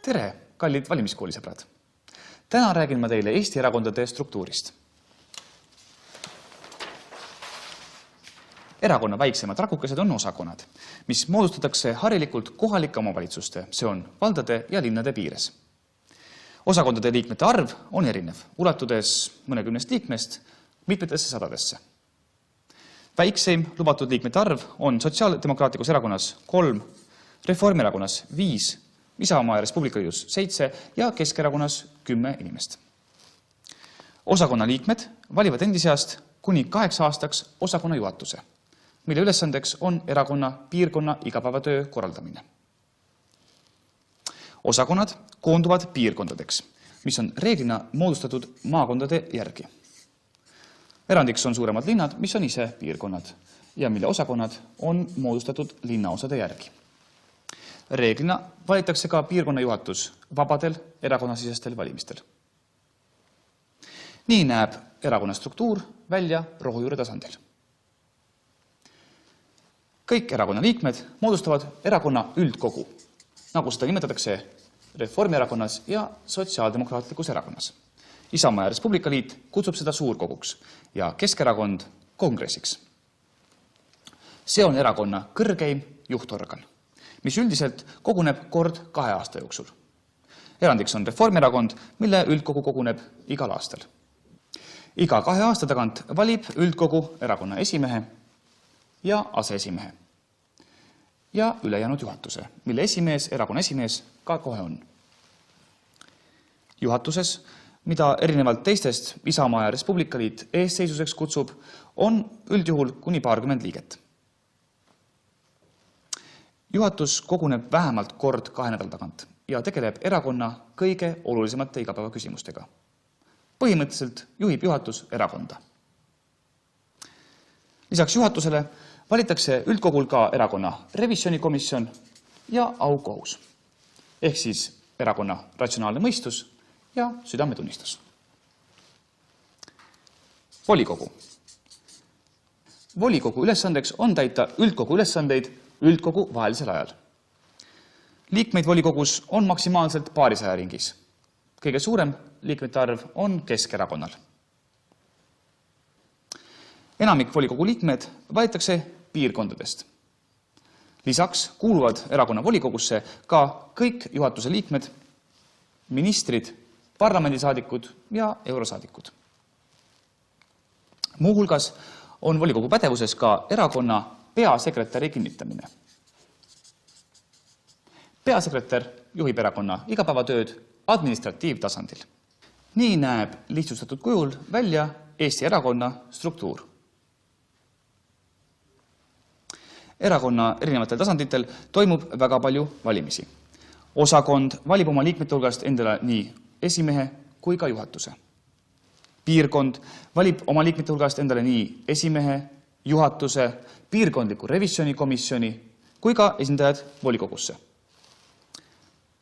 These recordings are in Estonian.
Tere, kallid valimiskoolisõbrad! Täna räägin ma teile Eesti erakondade struktuurist. Erakonna väiksemad rakukesed on osakonnad, mis moodustatakse harilikult kohalike omavalitsuste, see on valdade ja linnade piires. Osakondade liikmete arv on erinev, ulatudes mõnekümnest liikmest mitmetesse sadadesse. Väikseim lubatud liikmete arv on Sotsiaaldemokraatlikus erakonnas 3, Reformierakonnas 5, Isamaa ja Res Publica Liidus 7 ja Keskerakonnas 10 inimest. Osakonna liikmed valivad endi seast kuni 8 aastaks osakonna juhatuse, mille ülesandeks on erakonna piirkonna igapäevatöö korraldamine. Osakonnad koonduvad piirkondadeks, mis on reeglina moodustatud maakondade järgi. Erandiks on suuremad linnad, mis on ise piirkonnad ja mille osakonnad on moodustatud linnaosade järgi. Reeglina valitakse ka piirkonna juhatus vabadel erakonnasisestel valimistel. Nii näeb erakonna struktuur välja rohujuure tasandil. Kõik erakonna liikmed moodustavad erakonna üldkogu, nagu seda nimetatakse Reformierakonnas ja Sotsiaaldemokraatlikus erakonnas. Isamaa ja Res Publica Liit kutsub seda suurkoguks ja Keskerakond kongressiks. See on erakonna kõrgeim juhtorgan, mis üldiselt koguneb kord 2 aasta jooksul. Erandiks on Reformierakond, mille üldkogu koguneb igal aastal. Iga 2 aasta tagant valib üldkogu erakonna esimehe ja aseesimehe ja ülejäänud juhatuse, mille erakonna esimees ka kohe on. Juhatuses, mida erinevalt teistest Isamaa ja Res Publica Liit eesseisuseks kutsub, on üldjuhul kuni 20 liiget. Juhatus koguneb vähemalt kord 2 nädala tagant ja tegeleb erakonna kõige olulisemate igapäevaküsimustega. Põhimõtteliselt juhib juhatus erakonda. Lisaks juhatusele valitakse üldkogul ka erakonna revisjonikomisjon ja aukohus, ehk siis erakonna ratsionaalne mõistus ja südametunnistus. Volikogu. Volikogu ülesandeks on täita üldkogu ülesandeid üldkogu vahelisel ajal. Liikmeid volikogus on maksimaalselt 200 ringis. Kõige suurem liikmete arv on Keskerakonnal. Enamik volikogu liikmed valitakse piirkondadest. Lisaks kuuluvad erakonna volikogusse ka kõik juhatuse liikmed, ministrid, parlamendisaadikud ja eurosaadikud. Muuhulgas on volikogu pädevuses ka erakonna peasekretäri kinnitamine. Peasekretär juhib erakonna igapäevatööd administratiivtasandil. Nii näeb lihtsustatud kujul välja Eesti erakonna struktuur. Erakonna erinevatel tasanditel toimub väga palju valimisi. Osakond valib oma liikmete hulgast endale nii esimehe kui ka juhatuse. Piirkond valib oma liikmete hulgast endale nii esimehe, juhatuse, piirkondliku revisjonikomisjoni kui ka esindajad volikogusse.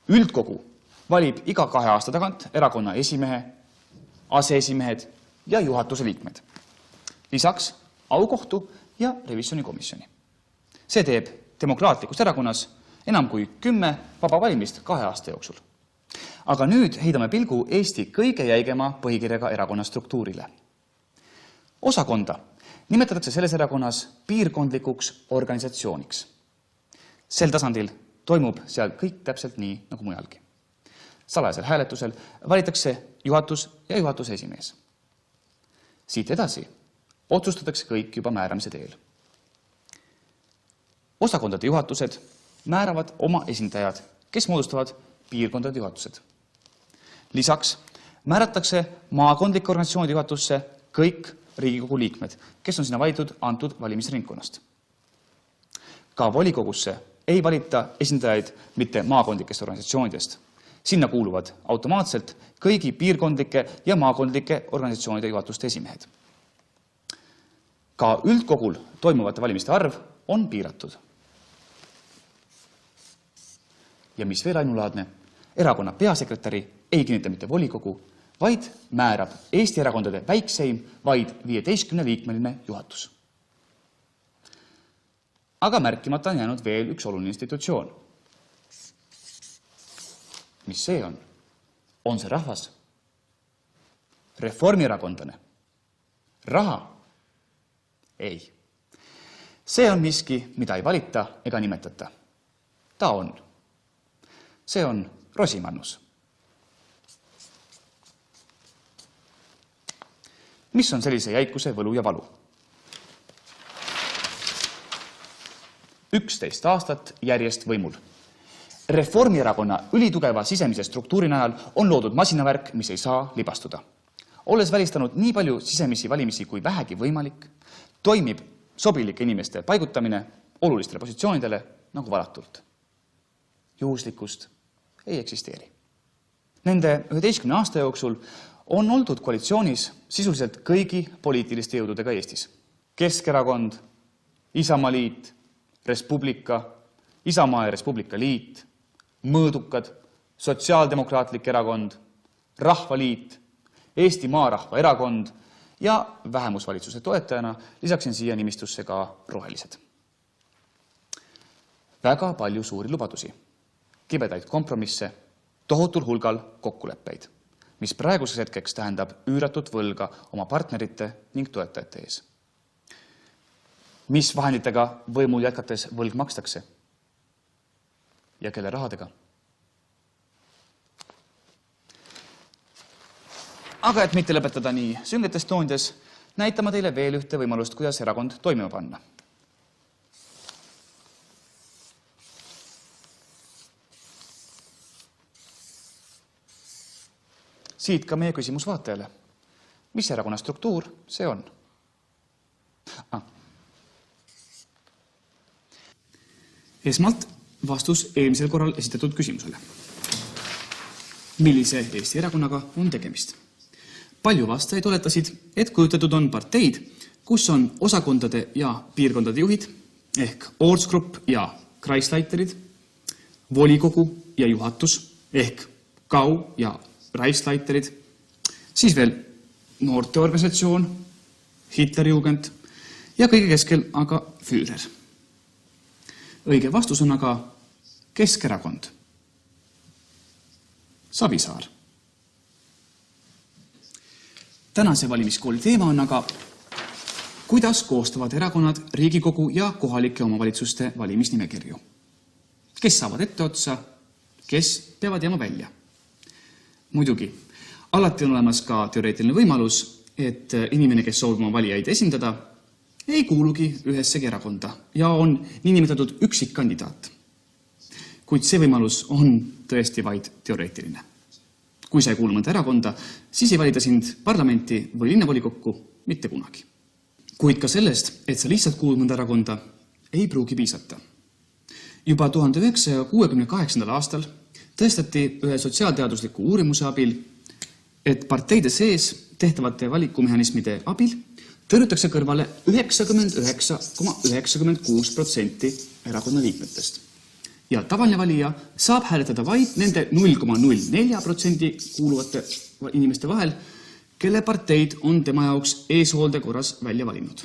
Üldkogu valib iga 2 aasta tagant erakonna esimehe, aseesimehed ja juhatuse liikmed. Lisaks aukohtu ja revisjonikomisjoni. See teeb demokraatlikus erakonnas enam kui 10 vaba valimist 2 aasta jooksul. Aga nüüd heidame pilgu Eesti kõige jäigema põhikirjaga erakonna struktuurile. Osakonda nimetatakse selles erakonnas piirkondlikuks organisatsiooniks. Sel tasandil toimub seal kõik täpselt nii nagu mujalgi. Salajasel hääletusel valitakse juhatus ja juhatuse esimees. Siit edasi otsustatakse kõik juba määramise teel. Osakondade juhatused määravad oma esindajad, kes moodustavad piirkondade juhatused. Lisaks määratakse maakondlike organisatsioonide juhatusse kõik Riigikogu liikmed, kes on sinna valitud antud valimisringkonnast. Ka volikogusse ei valita esindajaid mitte maakondlikest organisatsioonidest. Sinna kuuluvad automaatselt kõigi piirkondlike ja maakondlike organisatsioonide juhatuste esimehed. Ka üldkogul toimuvate valimiste arv on piiratud. Ja mis veel ainulaadne, erakonna peasekretäri ei kinnita mitte volikogu, vaid määrab Eesti erakondade väikseim vaid 15-liikmeline juhatus. Aga märkimata on jäänud veel üks oluline institutsioon. Mis see on? On see rahvas? Reformierakondlane? Raha? Ei. See on miski, mida ei valita ega nimetata. Ta on. See on Rosimannus. Mis on sellise jäikuse võlu ja valu? 11 aastat järjest võimul. Reformierakonna ülitugeva sisemise struktuuri najal on loodud masinavärk, mis ei saa libastuda. Olles välistanud nii palju sisemisi valimisi kui vähegi võimalik, toimib sobilike inimeste paigutamine olulistele positsioonidele nagu valatult. Juhuslikkust ei eksisteeri. Nende 11 aasta jooksul on oldud koalitsioonis sisuliselt kõigi poliitiliste jõududega Eestis. Keskerakond, Isamaaliit, Res Publica, Isamaa ja Res Publica Liit, Mõõdukad, Sotsiaaldemokraatlik erakond, Rahvaliit, Eesti Maarahva erakond ja vähemusvalitsuse toetajana lisaksin siia nimistusse ka rohelised. Väga palju suuri lubadusi, kibedaid kompromisse, tohutul hulgal kokkuleppeid, mis praeguseks hetkeks tähendab üüratut võlga oma partnerite ning toetajate ees. Mis vahenditega võimul jätkates võlg makstakse? Ja kelle rahadega? Aga et mitte lõpetada nii süngetest toonides, näitama teile veel ühte võimalust, kuidas erakond toimima panna. Siit ka meie küsimus vaatajale. Mis erakonna struktuur see on? Esmalt vastus eelmisel korral esitatud küsimusele. Millise Eesti erakonnaga on tegemist? Palju vastajaid oletasid, et kujutatud on parteid, kus on osakondade ja piirkondade juhid ehk Ortsgrupp ja Kreisleiterid, volikogu ja juhatus ehk KAU ja Reichsleiterid, siis veel noorteorganisatsioon, Hitlerjugend ja kõige keskel aga Führer. Õige vastus on aga Keskerakond. Savisaar. Tänase valimiskooli teema on aga, kuidas koostavad erakonnad Riigikogu ja kohalike omavalitsuste valimisnimekirju. Kes saavad ette otsa, kes peavad jääma välja. Muidugi, alati on olemas ka teoreetiline võimalus, et inimene, kes soovib oma valijaid esindada, ei kuulugi ühessegi erakonda ja on niinimetatud üksikkandidaat. Kuid see võimalus on tõesti vaid teoreetiline. Kui sa ei kuulu mõnda erakonda, siis ei valida sind parlamenti või linnavolikokku mitte kunagi. Kuid ka sellest, et sa lihtsalt kuulud mõnda erakonda, ei pruugi piisata. Juba 1968. aastal tõestati ühe sotsiaalteadusliku uurimuse abil, et parteide sees tehtavate valikumehhanismide abil tõrjutakse kõrvale 99,96% erakonna liikmetest. Ja tavaline valija saab hääletada vaid nende 0,04% kuuluvate inimeste vahel, kelle parteid on tema jaoks eeshoolde korras välja valinud.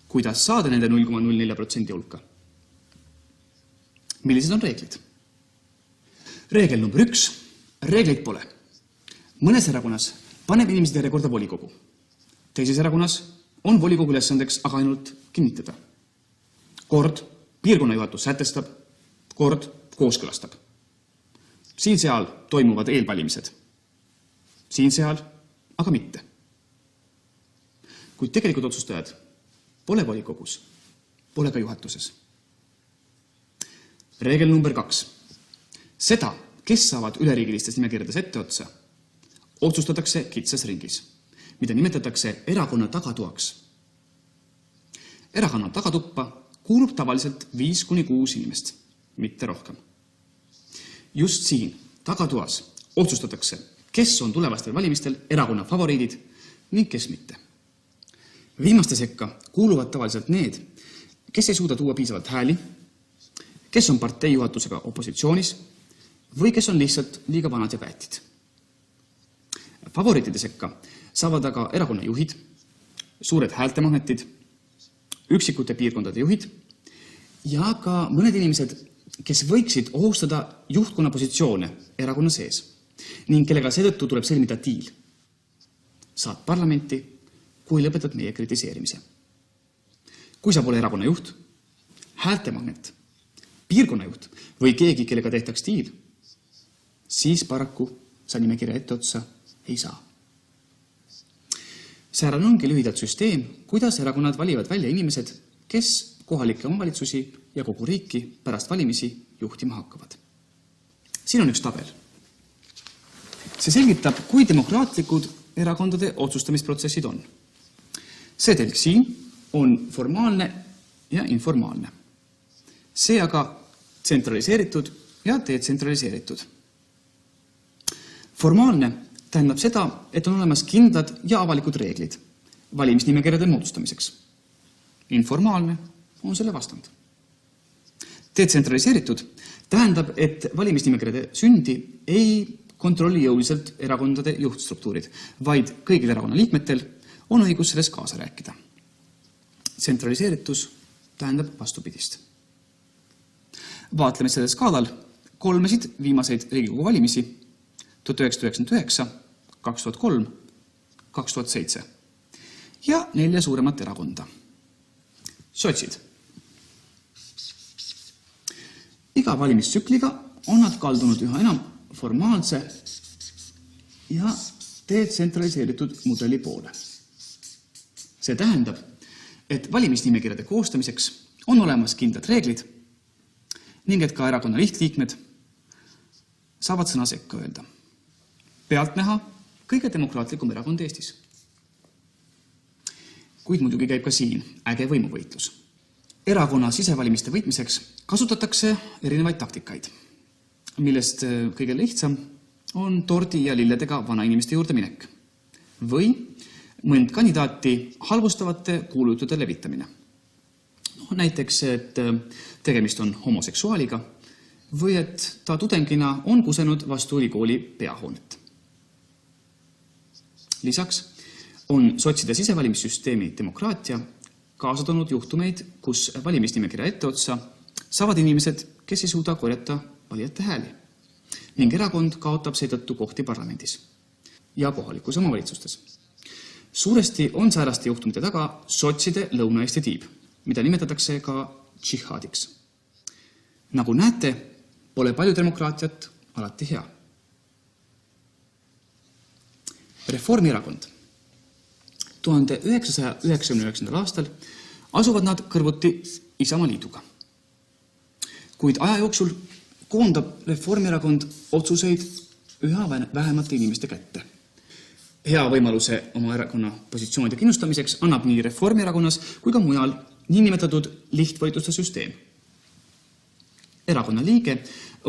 Kuidas saada nende 0,04% hulka? Millised on reeglid? Reegel number 1. Reegleid pole. Mõnes erakonnas paneb inimesed järjekorda volikogu. Teises erakonnas on volikogu ülesandeks aga ainult kinnitada. Kord piirkonna juhatus sätestab, kord kooskõlastab. Siin-seal toimuvad eelvalimised. Siin-seal aga mitte. Kuid tegelikult otsustajad pole volikogus, pole ka juhatuses. Reegel number 2. Seda, kes saavad üleriigilistes nimekirjades ette otsa, otsustatakse kitsas ringis, mida nimetatakse erakonna tagatoaks. Erakonna tagatuppa kuulub tavaliselt 5-6 inimest, mitte rohkem. Just siin tagatoas otsustatakse, kes on tulevastel valimistel erakonna favoriidid ning kes mitte. Viimaste sekka kuuluvad tavaliselt need, kes ei suuda tuua piisavalt hääli, kes on partei juhatusega opositsioonis või kes on lihtsalt liiga vanad ja päätid. Favoriitide sekka saavad aga erakonna juhid, suured häältemagnetid, üksikute piirkondade juhid ja ka mõned inimesed, kes võiksid ohustada juhtkonna positsioone erakonna sees ning kellega seetõttu tuleb sõlmida diil. Saad parlamenti, kui lõpetad meie kritiseerimise. Kui sa pole erakonna juht, häältemagnet, piirkonnajuht või keegi, kellega tehtaks diil, siis paraku sa nimekirja etteotsa ei saa. Säärane ongi lühidalt süsteem, kuidas erakonnad valivad välja inimesed, kes kohalikke omavalitsusi ja kogu riiki pärast valimisi juhtima hakkavad. Siin on üks tabel. See selgitab, kui demokraatlikud erakondade otsustamisprotsessid on. See telg siin on formaalne ja informaalne. See aga tsentraliseeritud ja detsentraliseeritud. Formaalne tähendab seda, et on olemas kindlad ja avalikud reeglid valimisnimekirjade moodustamiseks. Informaalne on selle vastand. Detsentraliseeritud tähendab, et valimisnimekirjade sündi ei kontrolli jõuliselt erakondade juhtstruktuurid, vaid kõigil erakonna liikmetel on õigus selles kaasa rääkida. Tsentraliseeritus tähendab vastupidist. Vaatleme sellel skaalal kolmesid viimaseid Riigikogu valimisi 1999, 2003, 2007 ja 4 suuremat erakonda. Sotsid. Iga valimistsükliga on nad kaldunud üha enam formaalse ja detsentraliseeritud mudeli poole. See tähendab, et valimisnimekirjade koostamiseks on olemas kindlad reeglid ning et ka erakonna lihtliikmed saavad sõna sekka öelda. Pealtnäha kõige demokraatlikum erakond Eestis. Kuid muidugi käib ka siin äge võimuvõitlus. Erakonna sisevalimiste võitmiseks kasutatakse erinevaid taktikaid, millest kõige lihtsam on tordi ja lilledega vanainimeste juurde minek või mõnd kandidaati halvustavate kuulujutude levitamine. Näiteks, et tegemist on homoseksuaaliga või et ta tudengina on kusenud vastu ülikooli peahoonet. Lisaks on sotside sisevalimissüsteemi demokraatia kaasa toonud juhtumeid, kus valimisnimekirja etteotsa saavad inimesed, kes ei suuda korjata valijate hääli ning erakond kaotab seetõttu kohti parlamendis ja kohalikus omavalitsustes. Suuresti on sääraste juhtumite taga sotside Lõuna-Eesti tiib, mida nimetatakse ka džihaadiks. Nagu näete, pole palju demokraatiat alati hea. Reformierakond. 1999. aastal asuvad nad kõrvuti Isamaliiduga. Kuid aja jooksul koondab Reformierakond otsuseid üha vähemate inimeste kätte. Hea võimaluse oma erakonna positsioonide kindlustamiseks annab nii Reformierakonnas kui ka mujal niinimetatud lihtvolituste süsteem. Erakonna liige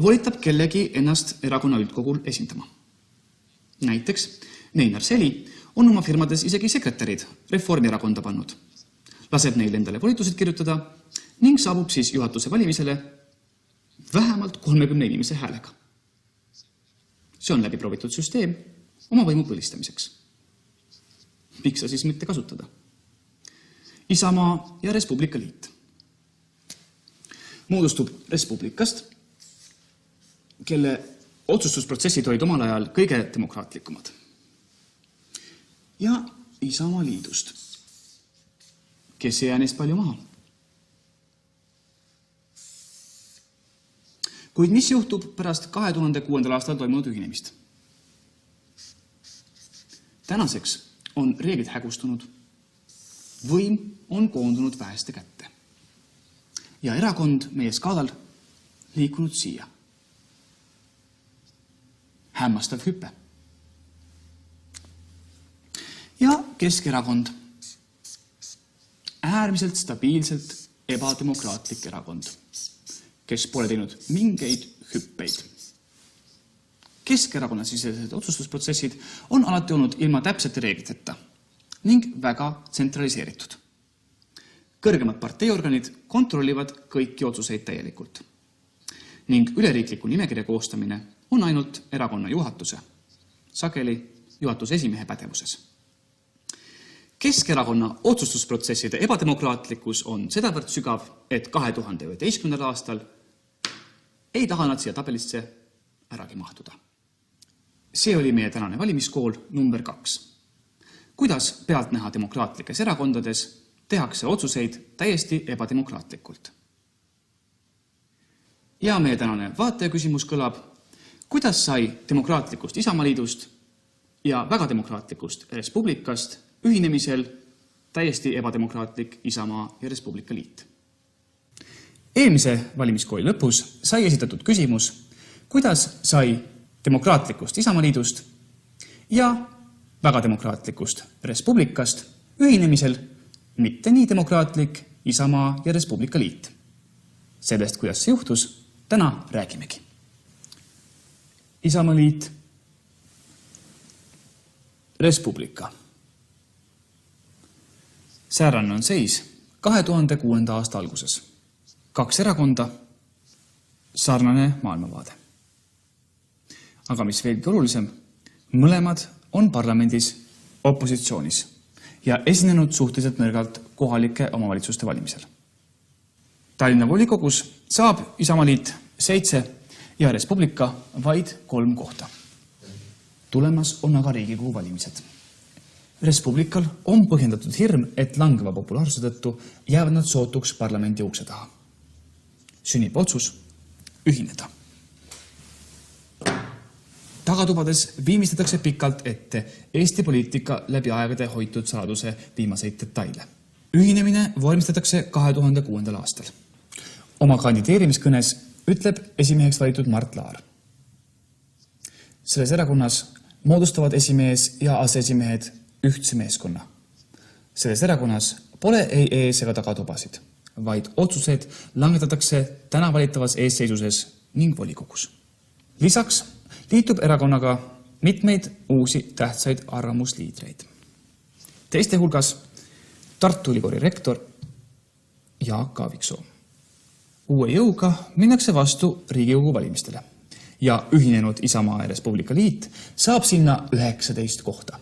volitab kellegi ennast erakonna üldkogul esindama. Näiteks Neinar Seli on oma firmades isegi sekretärid Reformierakonda pannud. Laseb neil endale volitused kirjutada ning saabub siis juhatuse valimisele vähemalt 30 inimese häälega. See on läbi proovitud süsteem oma võimu põlistamiseks. Miks sa siis mitte kasutada? Isamaa ja Res Publica liit. Moodustub Res Publicast, kelle otsustusprotsessid olid omal ajal kõige demokraatlikumad. Ja Isamaa liidust, kes ei jää neist palju maha. Kuid mis juhtub pärast 2006. aastal toimunud ühinemist? Tänaseks on reeglid hägustunud, võim on koondunud väheste kätte ja erakond meie skaalal liikunud siia. Hämmastav hüpe. Ja Keskerakond. Äärmiselt stabiilselt ebademokraatlik erakond, kes pole teinud mingeid hüppeid. Keskerakonna sisesed otsustusprotsessid on alati olnud ilma täpsete reegliteta ning väga tsentraliseeritud. Kõrgemad parteiorganid kontrollivad kõiki otsuseid täielikult ning üleriikliku nimekirja koostamine on ainult erakonna juhatuse, sageli juhatuse esimehe pädevuses. Keskerakonna otsustusprotsesside ebademokraatlikkus on sedavõrd sügav, et 2011. aastal ei taha nad siia tabelisse äragi mahtuda. See oli meie tänane valimiskool number 2. Kuidas pealtnäha demokraatlikes erakondades tehakse otsuseid täiesti ebademokraatlikult. Ja meie tänane vaataja küsimus kõlab, kuidas sai demokraatlikust Isamaaliidust ja väga demokraatlikust Res Publicast ühinemisel täiesti ebademokraatlik Isamaa ja Res Publica liit. Eelmise valimiskooli lõpus sai esitatud küsimus, kuidas sai demokraatlikust Isamaaliidust ja väga demokraatlikust Res Publicast ühinemisel mitte nii demokraatlik Isamaa ja Res Publica liit. Sellest, kuidas see juhtus, täna räägimegi. Isamaaliit, Res Publica. Säärane on seis 2006. aasta alguses. 2 erakonda, sarnane maailmavaade. Aga mis veelgi olulisem, mõlemad on parlamendis opositsioonis ja esinenud suhteliselt nõrgalt kohalike omavalitsuste valimisel. Tallinna volikogus saab Isamaaliit 7 ja Res Publica vaid 3 kohta. Tulemas on aga Riigikogu valimised. Res Publical on põhjendatud hirm, et langeva populaarsuse tõttu jäävad nad sootuks parlamendi ukse taha. Sünnib otsus ühineda. Tagatubades viimistletakse pikalt ette Eesti poliitika läbi aegade hoitud saladuse viimaseid detaile. Ühinemine vormistatakse 2006. aastal. Oma kandideerimiskõnes ütleb esimeheks valitud Mart Laar. Selles erakonnas moodustavad esimees ja aseesimehed ühtse meeskonna. Selles erakonnas pole ei ees ega tagatubasid, vaid otsused langetatakse täna valitavas eesseisuses ning volikogus. Lisaks liitub erakonnaga mitmeid uusi tähtsaid arvamusliidreid. Teiste hulgas Tartu Ülikooli rektor Jaak Aaviksoo. Uue jõuga minnakse vastu Riigikogu valimistele ja ühinenud Isamaa ja Res Publica liit saab sinna 19 kohta.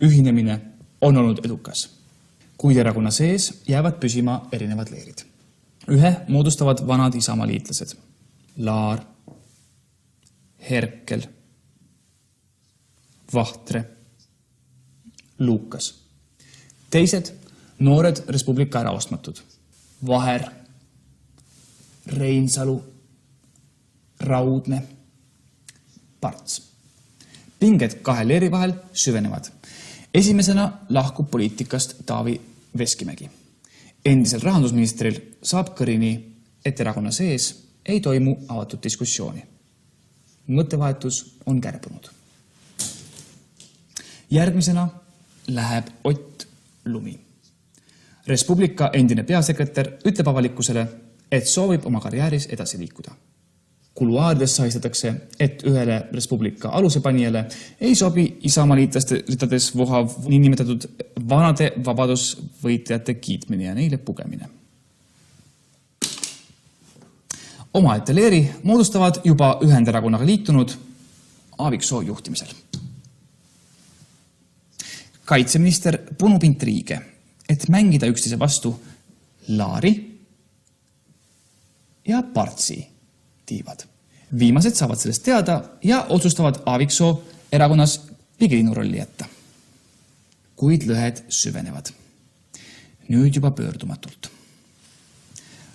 Ühinemine on olnud edukas, kuid erakonna sees jäävad püsima erinevad leerid. Ühe moodustavad vanad Isamaa liitlased Laar, Herkel, Vahtre, Luukas. Teised noored Res Publica äraostmatud Vaher, Reinsalu, Raudne, Parts. Pinged 2 leeri vahel süvenevad. Esimesena lahkub poliitikast Taavi Veskimägi. Endisel rahandusministril saab kõrini, et erakonna sees ei toimu avatud diskussiooni. Mõttevahetus on kärbunud. Järgmisena läheb Ott Lumi. Res Publica endine peasekretär ütleb avalikkusele, et soovib oma karjääris edasi liikuda. Kuluaarides saistatakse, et ühele Res Publica alusepanijale ei sobi Isamaaliitlaste ritades vohav niinimetatud vanade vabadusvõitlejate kiitmine ja neile pugemine. Omaette leeri moodustavad juba ühenderakonnaga liitunud Aaviksoo juhtimisel. Kaitseminister punub intriige, et mängida üksteise vastu Laari ja Partsi tiivad. Viimased saavad sellest teada ja otsustavad Aaviksoo erakonnas pigilinu rolli jätta. Kuid lõhed süvenevad. Nüüd juba pöördumatult.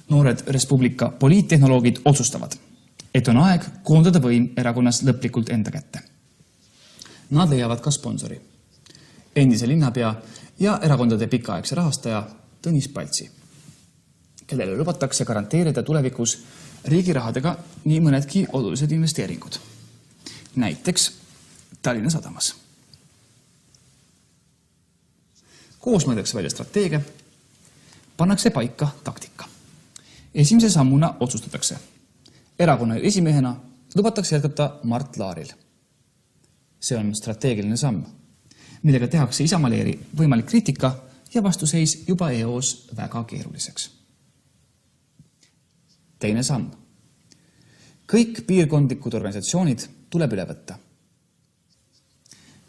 Noored Res Publica poliittehnoloogid otsustavad, et on aeg koondada võim erakonnas lõplikult enda kätte. Nad leiavad ka sponsori. Endise linnapea ja erakondade pikaaegse rahastaja Tõnis Paltsi, kellele lubatakse garanteerida tulevikus riigi rahadega nii mõnedki olulised investeeringud. Näiteks Tallinna Sadamas. Koos mõeldakse välja strateegia, pannakse paika taktika. Esimese sammuna otsustatakse. Erakonna esimehena lubatakse jätkata Mart Laaril. See on strateegiline samm, millega tehakse Isamaaleeri võimalik kriitika ja vastuseis juba eos väga keeruliseks. Teine samm. Kõik piirkondlikud organisatsioonid tuleb üle võtta.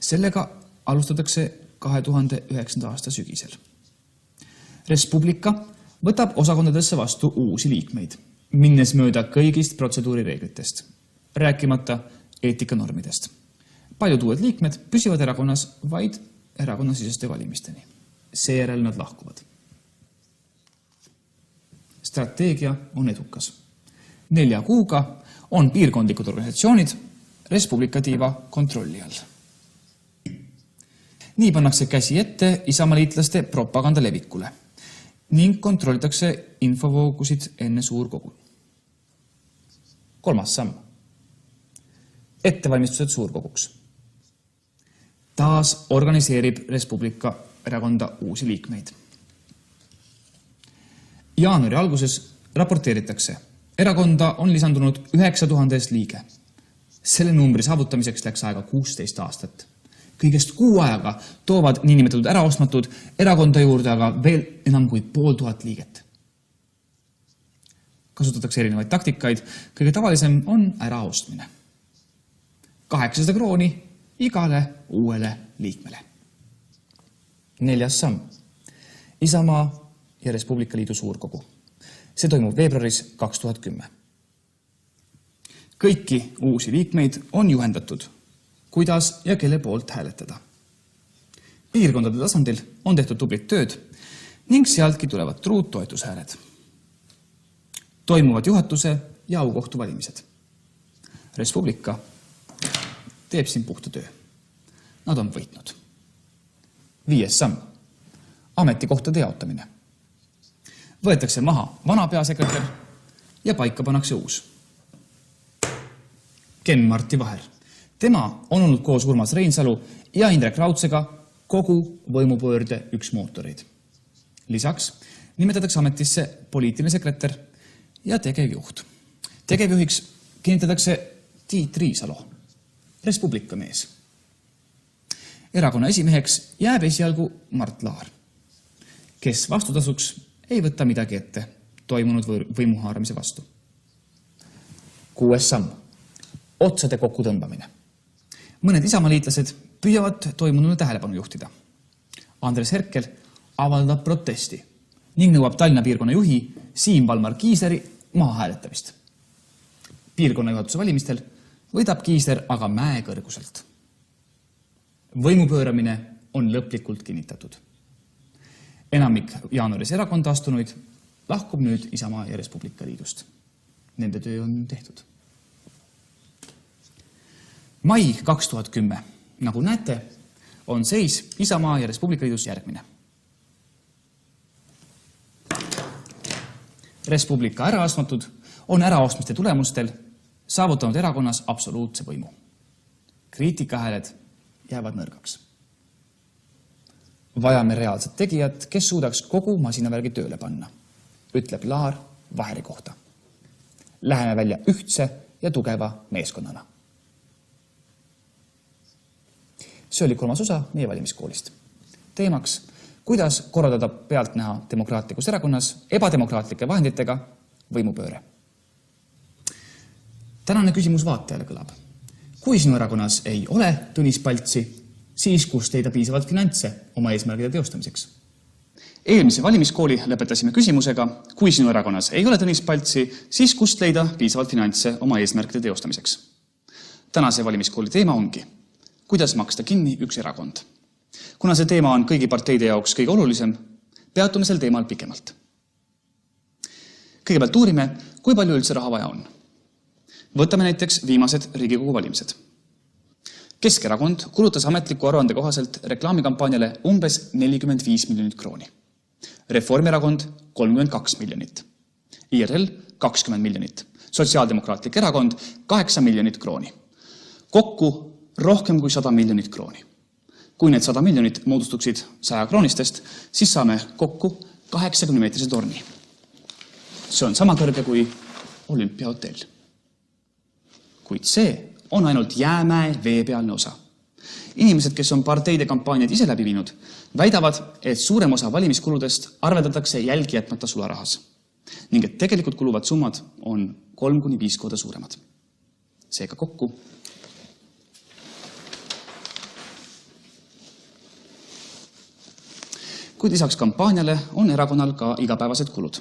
Sellega alustatakse 2009. aasta sügisel. Res Publica võtab osakondadesse vastu uusi liikmeid, minnes mööda kõigist protseduurireeglitest, rääkimata eetikanormidest. Paljud uued liikmed püsivad erakonnas vaid erakonnasiseste valimisteni. Seejärel nad lahkuvad. Strateegia on edukas. 4 kuuga on piirkondlikud organisatsioonid Res Publica tiiva kontrolli all. Nii pannakse käsi ette isamaliitlaste propaganda levikule ning kontrollitakse infovoogusid enne suurkogu. 3. samm. Ettevalmistused suurkoguks. Taas organiseerib Res Publica erakonda uusi liikmeid. Jaanuari alguses raporteeritakse. Erakonda on lisandunud 9000 liige. Selle numbri saavutamiseks läks aega 16 aastat. Kõigest 6 ajaga toovad niinimetatud äraostmatud erakonda juurde aga veel enam kui 500 liiget. Kasutatakse erinevaid taktikaid. Kõige tavalisem on äraostmine. 800 krooni igale uuele liikmele. 4. samm. Isamaa ja Res Publica Liidu suurkogu. See toimub veebruaris 2010. Kõiki uusi liikmeid on juhendatud, kuidas ja kelle poolt hääletada. Piirkondade tasandil on tehtud tublit tööd ning sealtki tulevad truud toetushääled. Toimuvad juhatuse ja aukohtu valimised. Res Publica teeb siin puhta töö. Nad on võitnud. 5. samm. Ametikohtade jaotamine. Võetakse maha vana peasekretär ja paika pannakse uus. Ken-Marti Vaher. Tema on olnud koos Urmas Reinsalu ja Indrek Raudsega kogu võimupöörde üks mootoreid. Lisaks nimetatakse ametisse poliitiline sekretär ja tegevjuht. Tegevjuhiks kinnitatakse Tiit Riisalo, Res Publica mees. Erakonna esimeheks jääb esialgu Mart Laar, kes vastutasuks ei võta midagi ette toimunud võimuhaaramise vastu. 6. samm. Otsade kokkutõmbamine. Mõned isamaliitlased püüavad toimunule tähelepanu juhtida. Andres Herkel avaldab protesti ning nõuab Tallinna piirkonna juhi Siim Valmar Kiisleri maha hääletamist. Piirkonna juhatuse valimistel võidab Kiisler aga mäe kõrguselt. Võimupööramine on lõplikult kinnitatud. Enamik jaanuaris erakonda astunuid lahkub nüüd Isamaa ja Res Publica Liidust. Nende töö on tehtud. Mai 2010. Nagu näete, on seis Isamaa ja Res Publica Liidus järgmine. Res Publica äraostmatud on äraostmiste tulemustel saavutanud erakonnas absoluutse võimu. Kriitikahääled jäävad nõrgaks. Vajame reaalset tegijat, kes suudaks kogu masinavärgi tööle panna, ütleb Laar Vaheri kohta. Läheme välja ühtse ja tugeva meeskonnana. See oli 3. osa meie valimiskoolist. Teemaks, kuidas korraldada pealtnäha demokraatlikus erakonnas ebademokraatlike vahenditega võimupööre. Tänane küsimus vaatajale kõlab. Kui sinu erakonnas ei ole Tõnis Paltsi, siis kust leida piisavalt finantse oma eesmärgide teostamiseks? Eelmise valimiskooli lõpetasime küsimusega, kui sinu erakonnas ei ole Tõnis Paltsi, siis kust leida piisavalt finantse oma eesmärgide teostamiseks? Tänase valimiskooli teema ongi, kuidas maksta kinni üks erakond. Kuna see teema on kõigi parteide jaoks kõige olulisem, peatume sel teemal pikemalt. Kõigepealt uurime, kui palju üldse raha vaja on. Võtame näiteks viimased Riigikogu valimised. Keskerakond kulutas ametliku aruande kohaselt reklaamikampaaniale umbes 45 miljonit krooni. Reformierakond 32 miljonit. IRL 20 miljonit. Sotsiaaldemokraatlik erakond 8 miljonit krooni. Kokku rohkem kui 100 miljonit krooni. Kui need 100 miljonit moodustuksid 100 kroonistest, siis saame kokku 80-meetrise torni. See on sama kõrge kui Olümpiahotell. Kuid see on ainult jäämäe veepealne osa. Inimesed, kes on parteide kampaaniad ise läbi viinud, väidavad, et suurem osa valimiskuludest arveldatakse jälgi jätmata sularahas ning et tegelikult kuluvad summad on 3–5 korda suuremad. Seega kokku kuid lisaks kampaaniale on erakonnal ka igapäevased kulud.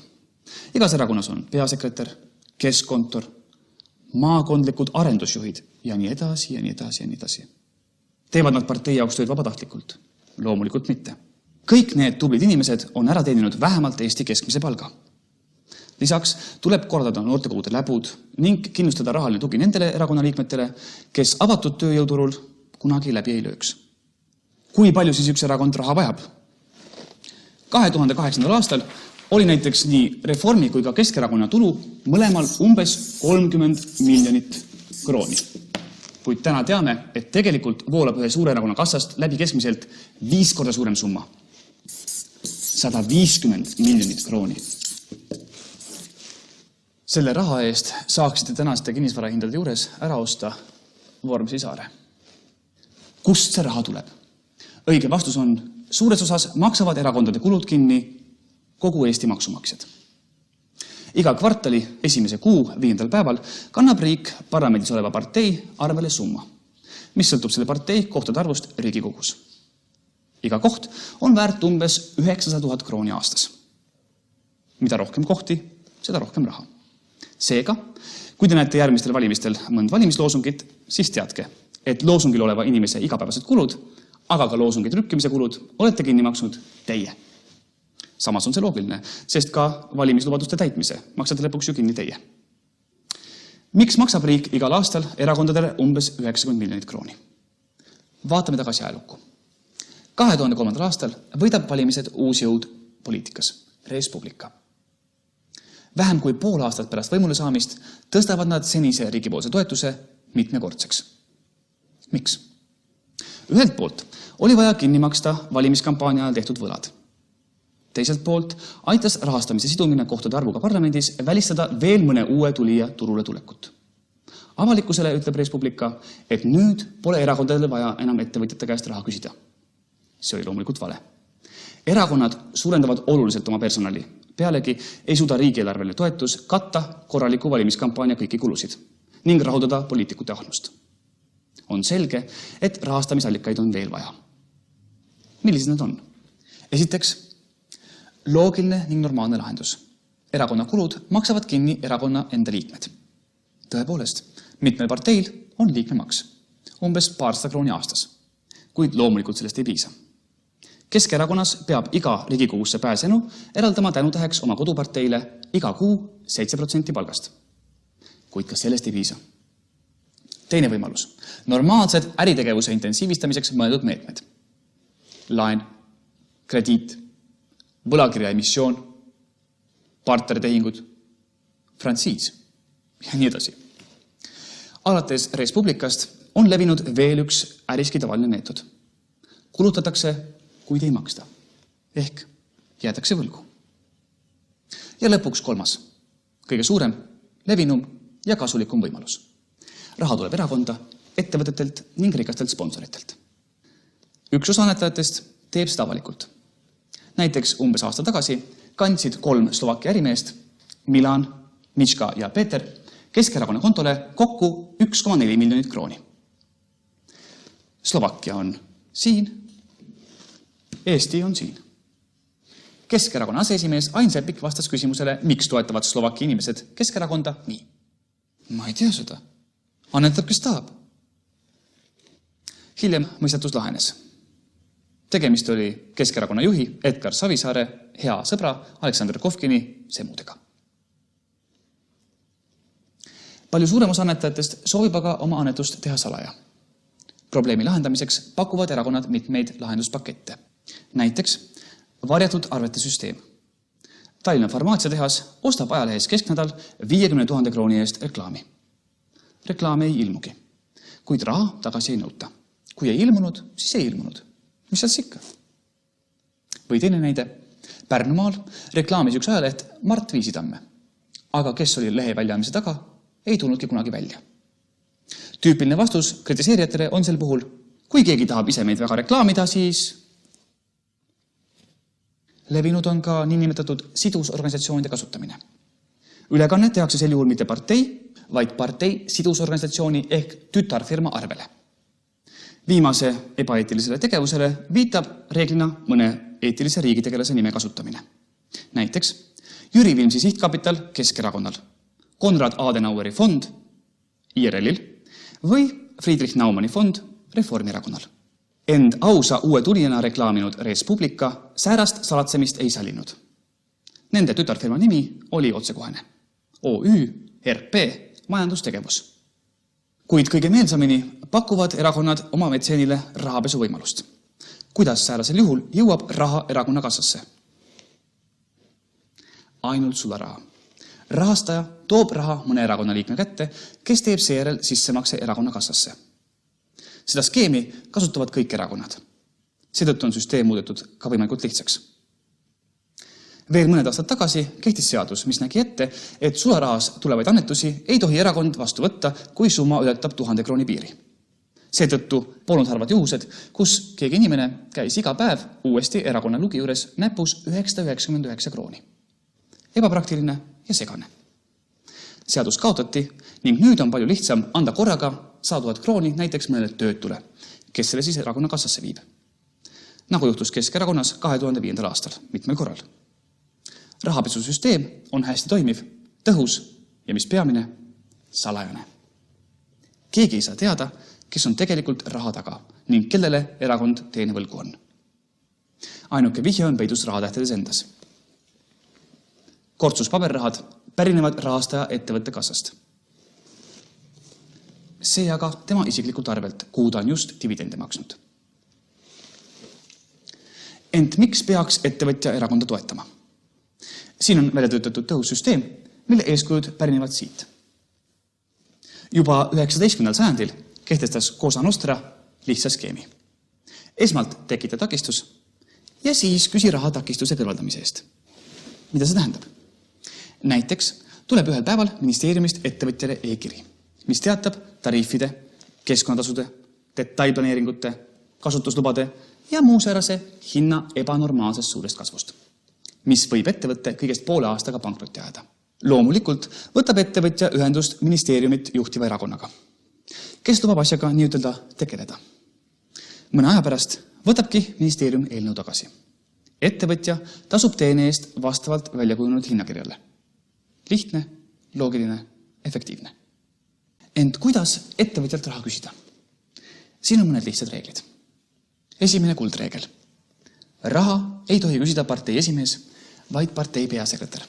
Igas erakonnas on peasekretär, keskkontor, maakondlikud arendusjuhid ja nii edasi ja nii edasi ja nii edasi. Teevad nad partei jaoks tööd vabatahtlikult? Loomulikult mitte. Kõik need tublid inimesed on ära teeninud vähemalt Eesti keskmise palga. Lisaks tuleb korraldada noortekogude läbud ning kindlustada rahaline tugi nendele erakonnaliikmetele, kes avatud tööjõuturul kunagi läbi ei lööks. Kui palju siis üks erakond raha vajab? 2008. aastal oli näiteks nii Reformi kui ka Keskerakonna tulu mõlemal umbes 30 miljonit krooni. Kuid täna teame, et tegelikult voolab ühe suure erakonna kassast läbi keskmiselt 5 korda suurem summa. 150 miljonit krooni. Selle raha eest saaksite tänaste kinnisvarahindade juures ära osta Vormsi saare. Kust see raha tuleb? Õige vastus on, suures osas maksavad erakondade kulud kinni kogu Eesti maksumaksjad. Iga kvartali esimese kuu 5. päeval kannab riik parlamendis oleva partei arvele summa, mis sõltub selle partei kohtade arvust Riigikogus. Iga koht on väärt umbes 900 000 krooni aastas. Mida rohkem kohti, seda rohkem raha. Seega, kui te näete järgmistel valimistel mõnd valimisloosungit, siis teadke, et loosungil oleva inimese igapäevased kulud, aga ka loosungi trükkimise kulud olete kinni maksnud teie. Samas on see loogiline, sest ka valimislubaduste täitmise maksate lõpuks ju kinni teie. Miks maksab riik igal aastal erakondadele umbes 90 miljonit krooni? Vaatame tagasi ajalukku. 2003. aastal võidab valimised uus jõud poliitikas, Res Publica. Vähem kui pool aastat pärast võimule saamist tõstavad nad senise riigipoolse toetuse mitmekordseks. Miks? Ühelt poolt oli vaja kinni maksta valimiskampaania ajal tehtud võlad. Teiselt poolt aitas rahastamise sidumine kohtade arvuga parlamendis välistada veel mõne uue tulija turule tulekut. Avalikkusele ütleb Res Publica, et nüüd pole erakondadele vaja enam ettevõtjate käest raha küsida. See oli loomulikult vale. Erakonnad suurendavad oluliselt oma personali. Pealegi ei suuda riigieelarvele toetus katta korraliku valimiskampaania kõiki kulusid ning rahuldada poliitikute ahnust. On selge, et rahastamisallikaid on veel vaja. Millised need on? Esiteks, loogiline ning normaalne lahendus. Erakonna kulud maksavad kinni erakonna enda liikmed. Tõepoolest, mitmel parteil on liikmemaks, umbes 200 krooni aastas, kuid loomulikult sellest ei piisa. Keskerakonnas peab iga Riigikogusse pääsenu eraldama tänutäheks oma koduparteile iga kuu 7% palgast. Kuid ka sellest ei piisa. Teine võimalus. Normaalsed äritegevuse intensiivistamiseks mõeldud meetmed. Laen, krediit, võlakirja emissioon, partneritehingud, frantsiis ja nii edasi. Alates Res Publicast on levinud veel üks äriski tavaline meetod. Kulutatakse, kuid ei maksta. Ehk jäädakse võlgu. Ja lõpuks 3. Kõige suurem, levinum ja kasulikum võimalus. Raha tuleb erakonda, ettevõtetelt ning rikastelt sponsoritelt. Üks osa annetajatest teeb seda avalikult. Näiteks umbes aasta tagasi kandsid 3 Slovakkia ärimeest, Milan, Mička ja Peter, Keskerakonna kontole kokku 1,4 miljonit krooni. Slovakkia on siin, Eesti on siin. Keskerakonna aseesimees Ain Seppik vastas küsimusele, miks toetavad Slovakkia inimesed Keskerakonda nii. Ma ei tea seda. Annetab, kes tahab. Hiljem mõistatus lahenes. Tegemist oli Keskerakonna juhi Edgar Savisaare hea sõbra Aleksandr Kovkini semudega. Palju suurem osa annetajatest soovib aga oma annetust teha salaja. Probleemi lahendamiseks pakuvad erakonnad mitmeid lahenduspakette. Näiteks varjatud arvete süsteem. Tallinna farmaatsiatehas ostab ajalehes Kesknädal 50 000 krooni eest reklaami. Reklaam ei ilmugi, kuid raha tagasi ei nõuta. Kui ei ilmunud, siis ei ilmunud. Mis seal sikka? Või teine näide. Pärnumaal reklaamis üks ajaleht Mart Viisitamme. Aga kes oli lehe väljaandmise taga, ei tulnudki kunagi välja. Tüüpiline vastus kritiseerijatele on sel puhul, kui keegi tahab ise meid väga reklaamida, siis levinud on ka niinimetatud sidusorganisatsioonide kasutamine. Ülekanne tehakse sel juhul mitte partei, vaid partei sidusorganisatsiooni ehk tütarfirma arvele. Viimase ebaeetilisele tegevusele viitab reeglina mõne eetilise riigitegelase nime kasutamine. Näiteks Jüri Vilmsi sihtkapital Keskerakonnal, Konrad Adenaueri fond IRL-il või Friedrich Naumanni fond Reformierakonnal. Ent ausa uue tulijana reklaaminud Res Publica säärast salatsemist ei sallinud. Nende tütarfirma nimi oli otsekohene. OÜ RP majandustegevus. Kuid kõige meelsamini pakuvad erakonnad oma metseenile rahapesu võimalust. Kuidas säärasel juhul jõuab raha erakonna kassasse? Ainult sularaha. Rahastaja toob raha mõne erakonna liikme kätte, kes teeb seejärel sissemakse erakonna kassasse. Seda skeemi kasutavad kõik erakonnad. Seetõttu on süsteem muudetud ka võimalikult lihtsaks. Veel mõned aastad tagasi kehtis seadus, mis nägi ette, et sularahas tulevaid annetusi ei tohi erakond vastu võtta, kui summa ületab 1000 krooni piiri. Seetõttu polnud harvad juhused, kus keegi inimene käis iga päev uuesti erakonna lugi juures näpus 999 krooni. Ebapraktiline ja segane. Seadus kaotati ning nüüd on palju lihtsam anda korraga 100 000 krooni näiteks mõnele töötule, kes selle siis erakonna kassasse viib. Nagu juhtus Keskerakonnas 2005. aastal mitmel korral. Rahapesusüsteem on hästi toimiv, tõhus ja mis peamine, salajane. Keegi ei saa teada, kes on tegelikult raha taga ning kellele erakond teenevõlgu on. Ainuke vihje on peidus rahatähtedes endas. Kortsus paberrahad pärinevad rahastaja ettevõtte kassast. See aga tema isiklikult arvelt, kuhu ta on just dividende maksnud. Ent miks peaks ettevõtja erakonda toetama? Siin on välja töötatud tõhus süsteem, mille eeskujud pärinevad siit. Juba 19. sajandil kehtestas Cosa Nostra lihtsa skeemi. Esmalt tekita takistus ja siis küsi raha takistuse kõrvaldamise eest. Mida see tähendab? Näiteks tuleb ühel päeval ministeeriumist ettevõtjale e-kiri, mis teatab tariifide, keskkonnatasude, detailplaneeringute, kasutuslubade ja muu säärase hinna ebanormaalsest suurest kasvust, mis võib ettevõtte kõigest poole aastaga pankrotti ajada. Loomulikult võtab ettevõtja ühendust ministeeriumit juhtiva erakonnaga, kes lubab asjaga nii-ütelda tegeleda. Mõne aja pärast võtabki ministeerium eelnõu tagasi. Ettevõtja tasub teene eest vastavalt välja kujunenud hinnakirjale. Lihtne, loogiline, efektiivne. Ent kuidas ettevõtjalt raha küsida? Siin on mõned lihtsad reeglid. Esimene kuldreegel. Raha ei tohi küsida partei esimees, vaid partei peasekretär.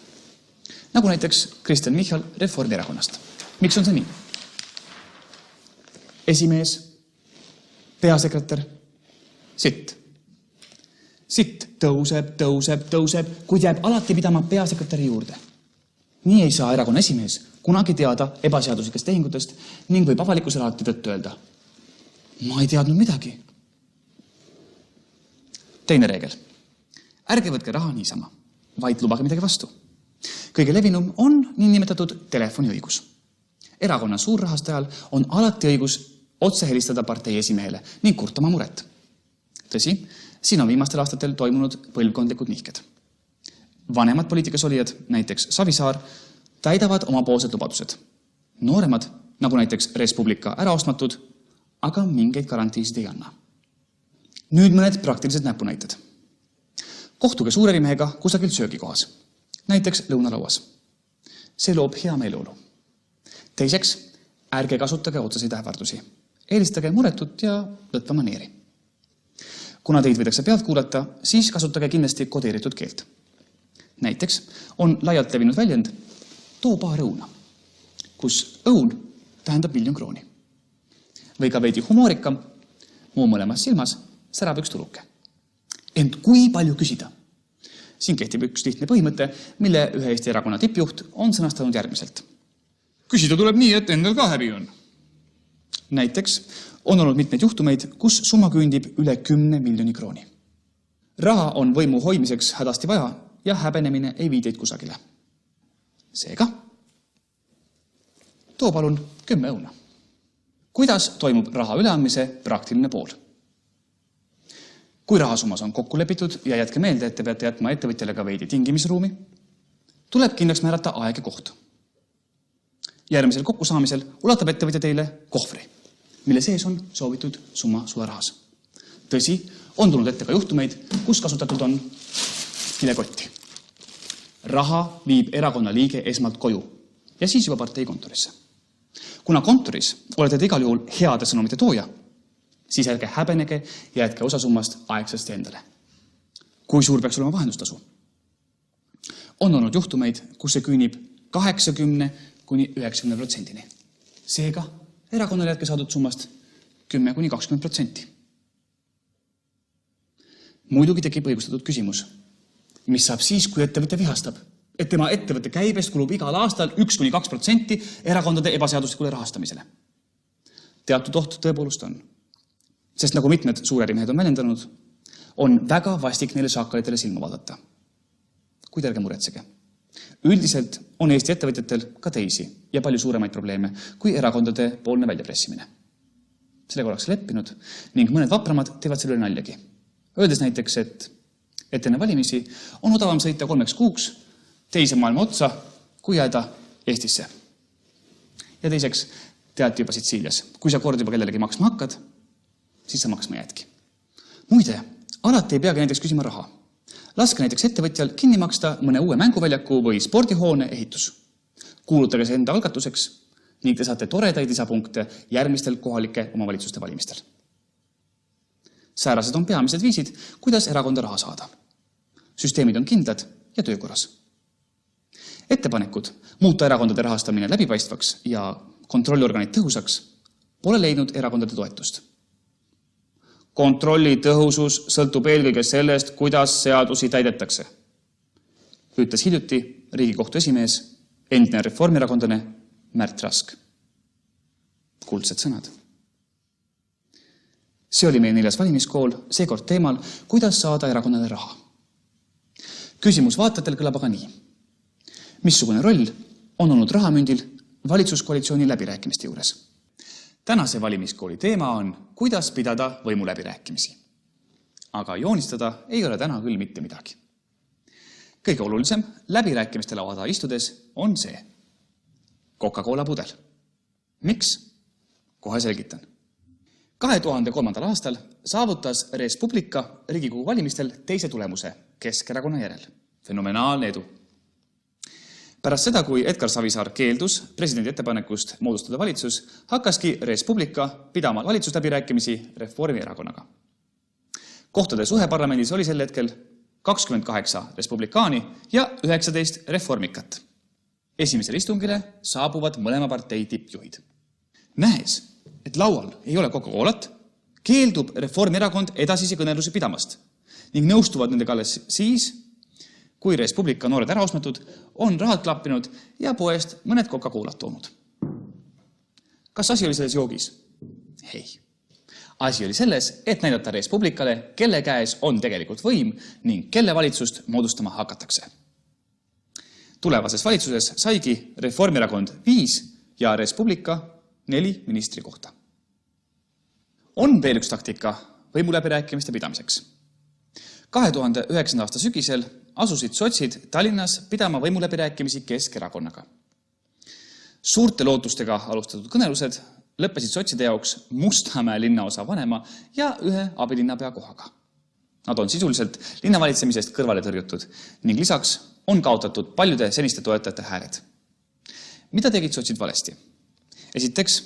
Nagu näiteks Kristen Michal Reformierakonnast. Miks on see nii? Esimees, peasekretär, sitt. Sitt tõuseb, kuid jääb alati pidama peasekretäri juurde. Nii ei saa erakonna esimees kunagi teada ebaseaduslikest tehingutest ning võib avalikkusele alati tõttu öelda. Ma ei teadnud midagi. Teine reegel. Ärge võtke raha niisama, vaid lubage midagi vastu. Kõige levinum on niinimetatud telefoniõigus. Erakonna suurrahastajal on alati õigus otse helistada partei esimehele ning kurtama muret. Tõsi, siin on viimastel aastatel toimunud põlvkondlikud nihked. Vanemad poliitikas olijad, näiteks Savisaar, täidavad omapoolsed lubadused. Nooremad, nagu näiteks Res Publica äraostmatud, aga mingeid garantiisid ei anna. Nüüd mõned praktilised näpunäited. Kohtuge suurerimehega kusagil söögikohas, näiteks lõunalauas. See loob hea meeleolu. Teiseks, ärge kasutage otseseid ähvardusi. Eelistage muretut ja lõtva maneeri. Kuna teid võidakse pealt kuulata, siis kasutage kindlasti kodeeritud keelt. Näiteks on laialt levinud väljend too paar õuna, kus õun tähendab 1 000 000 krooni. Või ka veidi humoorikam, muu mõlemas silmas särab üks tuluke. Ent kui palju küsida? Siin kehtib üks lihtne põhimõte, mille ühe Eesti erakonna tippjuht on sõnastanud järgmiselt. Küsida tuleb nii, et endal ka häbi on. Näiteks on olnud mitmeid juhtumeid, kus summa küündib üle 10 miljoni krooni. Raha on võimu hoidmiseks hädasti vaja ja häbenemine ei vii teid kusagile. Seega, too palun 10 õuna. Kuidas toimub raha üleandmise praktiline pool? Kui rahasummas on kokku lepitud ja jätke meelde, et te peate jätma ettevõtjale ka veidi tingimisruumi, tuleb kindlaks määrata aeg ja koht. Järgmisel kokkusaamisel ulatab ettevõtja teile kohvri, mille sees on soovitud summa sularahas. Tõsi, on tulnud ette ka juhtumeid, kus kasutatud on kilekotti. Raha viib erakonna liige esmalt koju, ja siis juba partei kontorisse. Kuna kontoris olete te igal juhul heade sõnumite tooja, siis ärge häbenege ja jätke osa summast aegsasti endale. Kui suur peaks olema vahendustasu? On olnud juhtumeid, kus see küünib 80–90%. Seega erakonnale jätke saadud summast 10–20%. Muidugi tekib õigustatud küsimus, mis saab siis, kui ettevõte vihastab, et tema ettevõtte käibest kulub igal aastal 1–2% erakondade ebaseaduslikule rahastamisele. Teatud oht tõepoolust on. Sest nagu mitmed suurärimehed on väljendanud, on väga vastik neile šaakalitele silma vaadata. Kuid ärge muretsege. Üldiselt on Eesti ettevõtjatel ka teisi ja palju suuremaid probleeme kui erakondade poolne väljapressimine. Sellega oleks leppinud ning mõned vapramad teevad selle naljagi. Öeldes näiteks, et enne valimisi on odavam sõita 3 kuuks teise maailma otsa, kui jääda Eestisse. Ja teiseks teati juba Sitsiilias, kui sa kord juba kellelegi maksma hakkad, siis sa maksma jäädki. Muide, alati ei peagi näiteks küsima raha. Laske näiteks ettevõtjal kinni maksta mõne uue mänguväljaku või spordihoone ehitus. Kuulutage see enda algatuseks ning te saate toredaid lisapunkte järgmistel kohalike omavalitsuste valimistel. Säärased on peamised viisid, kuidas erakonda raha saada. Süsteemid on kindlad ja töökorras. Ettepanekud muuta erakondade rahastamine läbipaistvaks ja kontrolliorganid tõhusaks pole leidnud erakondade toetust. Kontrolli tõhusus sõltub eelkõige sellest, kuidas seadusi täidetakse, ütles hiljuti Riigikohtu esimees, endine reformierakondlane Märt Rask. Kuldsed sõnad. See oli meie 4. valimiskool, seekord teemal, kuidas saada erakonnale raha. Küsimus vaatajatel kõlab aga nii. Missugune roll on olnud rahamündil valitsuskoalitsiooni läbirääkimiste juures? Tänase valimiskooli teema on, kuidas pidada võimu läbirääkimisi. Aga joonistada ei ole täna küll mitte midagi. Kõige olulisem läbirääkimiste laua taha istudes on see. Coca-Cola pudel. Miks? Kohe selgitan. 2003. aastal saavutas Res Publica Riigikogu valimistel teise tulemuse Keskerakonna järel. Fenomenaalne edu. Pärast seda, kui Edgar Savisaar keeldus presidendi ettepanekust moodustada valitsus, hakkaski Res Publica pidama valitsusläbirääkimisi Reformierakonnaga. Kohtade suhe parlamendis oli sel hetkel 28 respublikaani ja 19 reformikat. Esimesel istungile saabuvad mõlema partei tippjuhid. Nähes, et laual ei ole Coca-Colat, keeldub Reformierakond edasisi kõnelusi pidamast ning nõustuvad nendega alles siis, kui Res Publica noored ära ostmatud, on rahad klappinud ja poest mõned Coca-Colat toonud. Kas asi oli selles joogis? Hei. Asi oli selles, et näidata Res Publicale, kelle käes on tegelikult võim ning kelle valitsust moodustama hakatakse. Tulevases valitsuses saigi Reformierakond 5 ja Res Publica 4 ministri kohta. On veel üks taktika võimuläbirääkimiste pidamiseks. 2009. aasta sügisel asusid sotsid Tallinnas pidama võimuläbirääkimisi Keskerakonnaga. Suurte lootustega alustatud kõnelused lõppesid sotside jaoks Mustamäe linnaosa vanema ja ühe abilinnapea kohaga. Nad on sisuliselt linnavalitsemisest kõrvale tõrjutud ning lisaks on kaotatud paljude seniste toetajate hääled. Mida tegid sotsid valesti? Esiteks,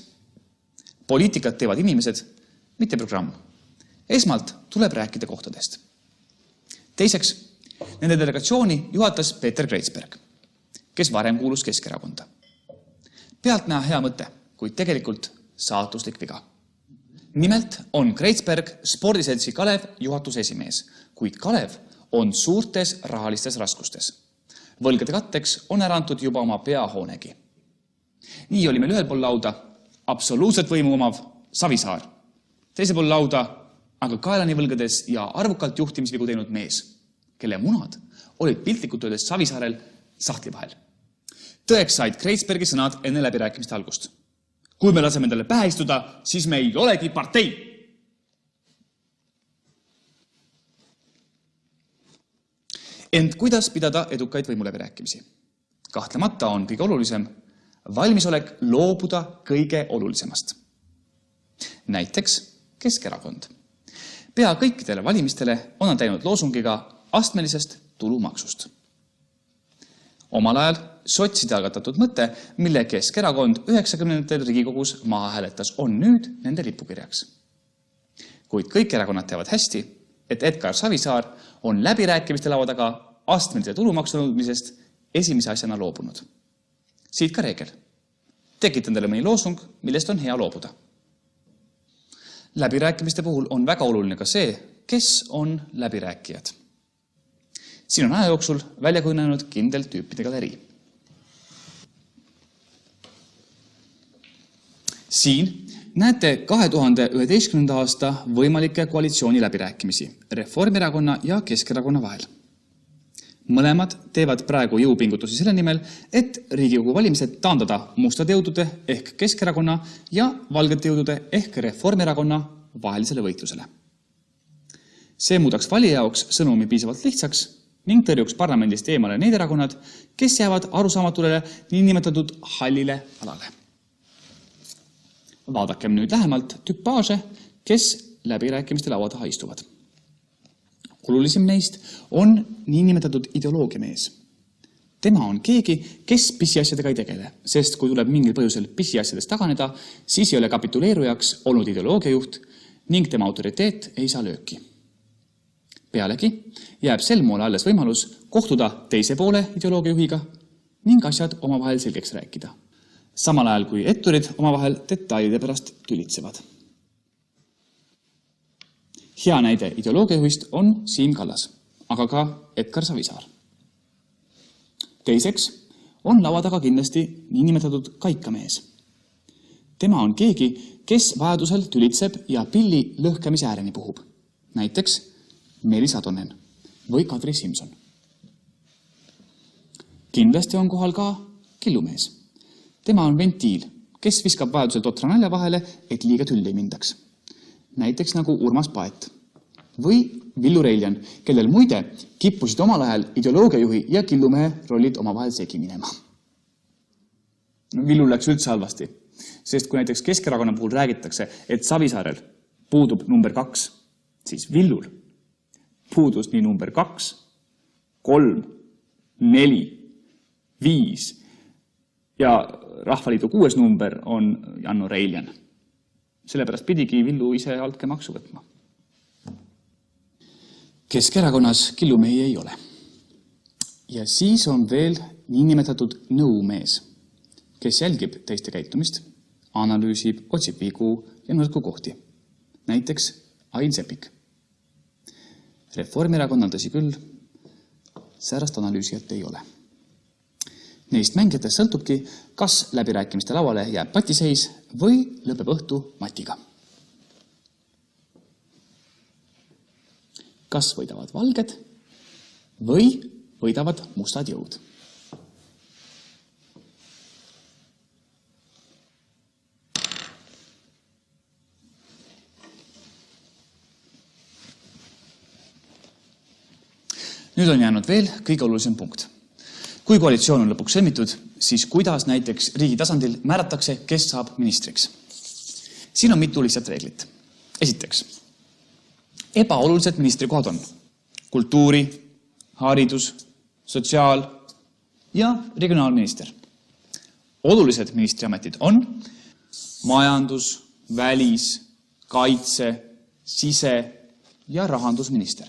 poliitikat teevad inimesed, mitte programm. Esmalt tuleb rääkida kohtadest. Teiseks, nende delegatsiooni juhatas Peeter Kreitsberg, kes varem kuulus Keskerakonda. Pealtnäha hea mõte, kuid tegelikult saatuslik viga. Nimelt on Kreitsberg spordiseltsi Kalev juhatuse esimees, kuid Kalev on suurtes rahalistes raskustes. Võlgade katteks on ära antud juba oma peahoonegi. Nii oli meil ühel pool lauda absoluutselt võimu omav Savisaar. Teise pool lauda aga kaelani võlgades ja arvukalt juhtimisvigu teinud mees, kelle munad olid piltlikult öeldes Savisaarel sahtli vahel. Tõeks said Kreitsbergi sõnad enne läbirääkimiste algust. Kui me laseme endale pähe istuda, siis me ei olegi partei. Ent kuidas pidada edukaid võimuläbirääkimisi? Kahtlemata on kõige olulisem valmisolek loobuda kõige olulisemast. Näiteks Keskerakond. Pea kõikidele valimistele on nad läinud loosungiga astmelisest tulumaksust. Omal ajal Sotside algatatud mõte, mille Keskerakond 90. Riigikogus maha hääletas, on nüüd nende lipukirjaks. Kuid kõik erakonnad teavad hästi, et Edgar Savisaar on läbirääkimiste laua taga astmelise tulumaksu nõudmisest esimese asjana loobunud. Siit ka reegel. Tekitan teile mõni loosung, millest on hea loobuda. Läbirääkimiste puhul on väga oluline ka see, kes on läbirääkijad. Siin on aja jooksul välja kujunenud kindel tüüpide galerii. Siin näete 2011. aasta võimalikke koalitsiooni läbirääkimisi Reformierakonna ja Keskerakonna vahel. Mõlemad teevad praegu jõupingutusi selle nimel, et Riigikogu valimised taandada mustade jõudude ehk Keskerakonna ja valgete jõudude ehk Reformierakonna vahelisele võitlusele. See muudaks valija jaoks sõnumi piisavalt lihtsaks ning tõrjuks parlamendist eemale need erakonnad, kes jäävad arusaamatulele niinimetatud hallile alale. Vaadakem nüüd lähemalt tüpaaže, kes läbirääkimiste laua taha istuvad. Olulisim neist on niinimetatud ideoloogiamees. Tema on keegi, kes pisiasjadega ei tegele, sest kui tuleb mingil põhjusel pisiasjadest taganeda, siis ei ole kapituleerujaks olnud ideoloogiajuht ning tema autoriteet ei saa lööki. Pealegi jääb sel moel alles võimalus kohtuda teise poole ideoloogiajuhiga ning asjad omavahel selgeks rääkida. Samal ajal kui etturid omavahel detailide pärast tülitsevad. Hea näide ideoloogiajuhist on Siim Kallas, aga ka Edgar Savisaar. Teiseks on laua taga kindlasti niinimetatud kaikamees. Tema on keegi, kes vajadusel tülitseb ja pilli lõhkemise ääreni puhub. Näiteks Meelis Atonen või Kadri Simson. Kindlasti on kohal ka killumees. Tema on ventiil, kes viskab vajadusel totra nalja vahele, et liiga tülli ei mindaks. Näiteks nagu Urmas Paet või Villu Reiljan, kellel muide kippusid omal ajal ideoloogiajuhi ja killumehe rollid omavahel segi minema. Villu läks üldse halvasti, sest kui näiteks Keskerakonna puhul räägitakse, et Savisaarel puudub number 2, siis Villul puudus nii number 2, 3, 4, 5 ja Rahvaliidu 6 number on Janno Reiljan. Sellepärast pidigi Villu ise altkäemaksu võtma. Keskerakonnas killumehi ei ole. Ja siis on veel niinimetatud nõumees, kes jälgib teiste käitumist, analüüsib, otsib vigu ja nõrku kohti. Näiteks Ain Sepik. Reformierakonnal tõsi küll, säärast analüüsijat ei ole. Neist mängijatest sõltubki, kas läbirääkimiste lauale jääb patiseis või lõpeb õhtu matiga. Kas võidavad valged või võidavad mustad jõud? Nüüd on jäänud veel kõige olulisem punkt. Kui koalitsioon on lõpuks sõlmitud, siis kuidas näiteks riigi tasandil määratakse, kes saab ministriks? Siin on mitu lihtsat reeglit. Esiteks, ebaolulised ministrikohad on kultuuri, haridus, sotsiaal ja regionaalminister. Olulised ministriametid on majandus, välis, kaitse, sise ja rahandusminister.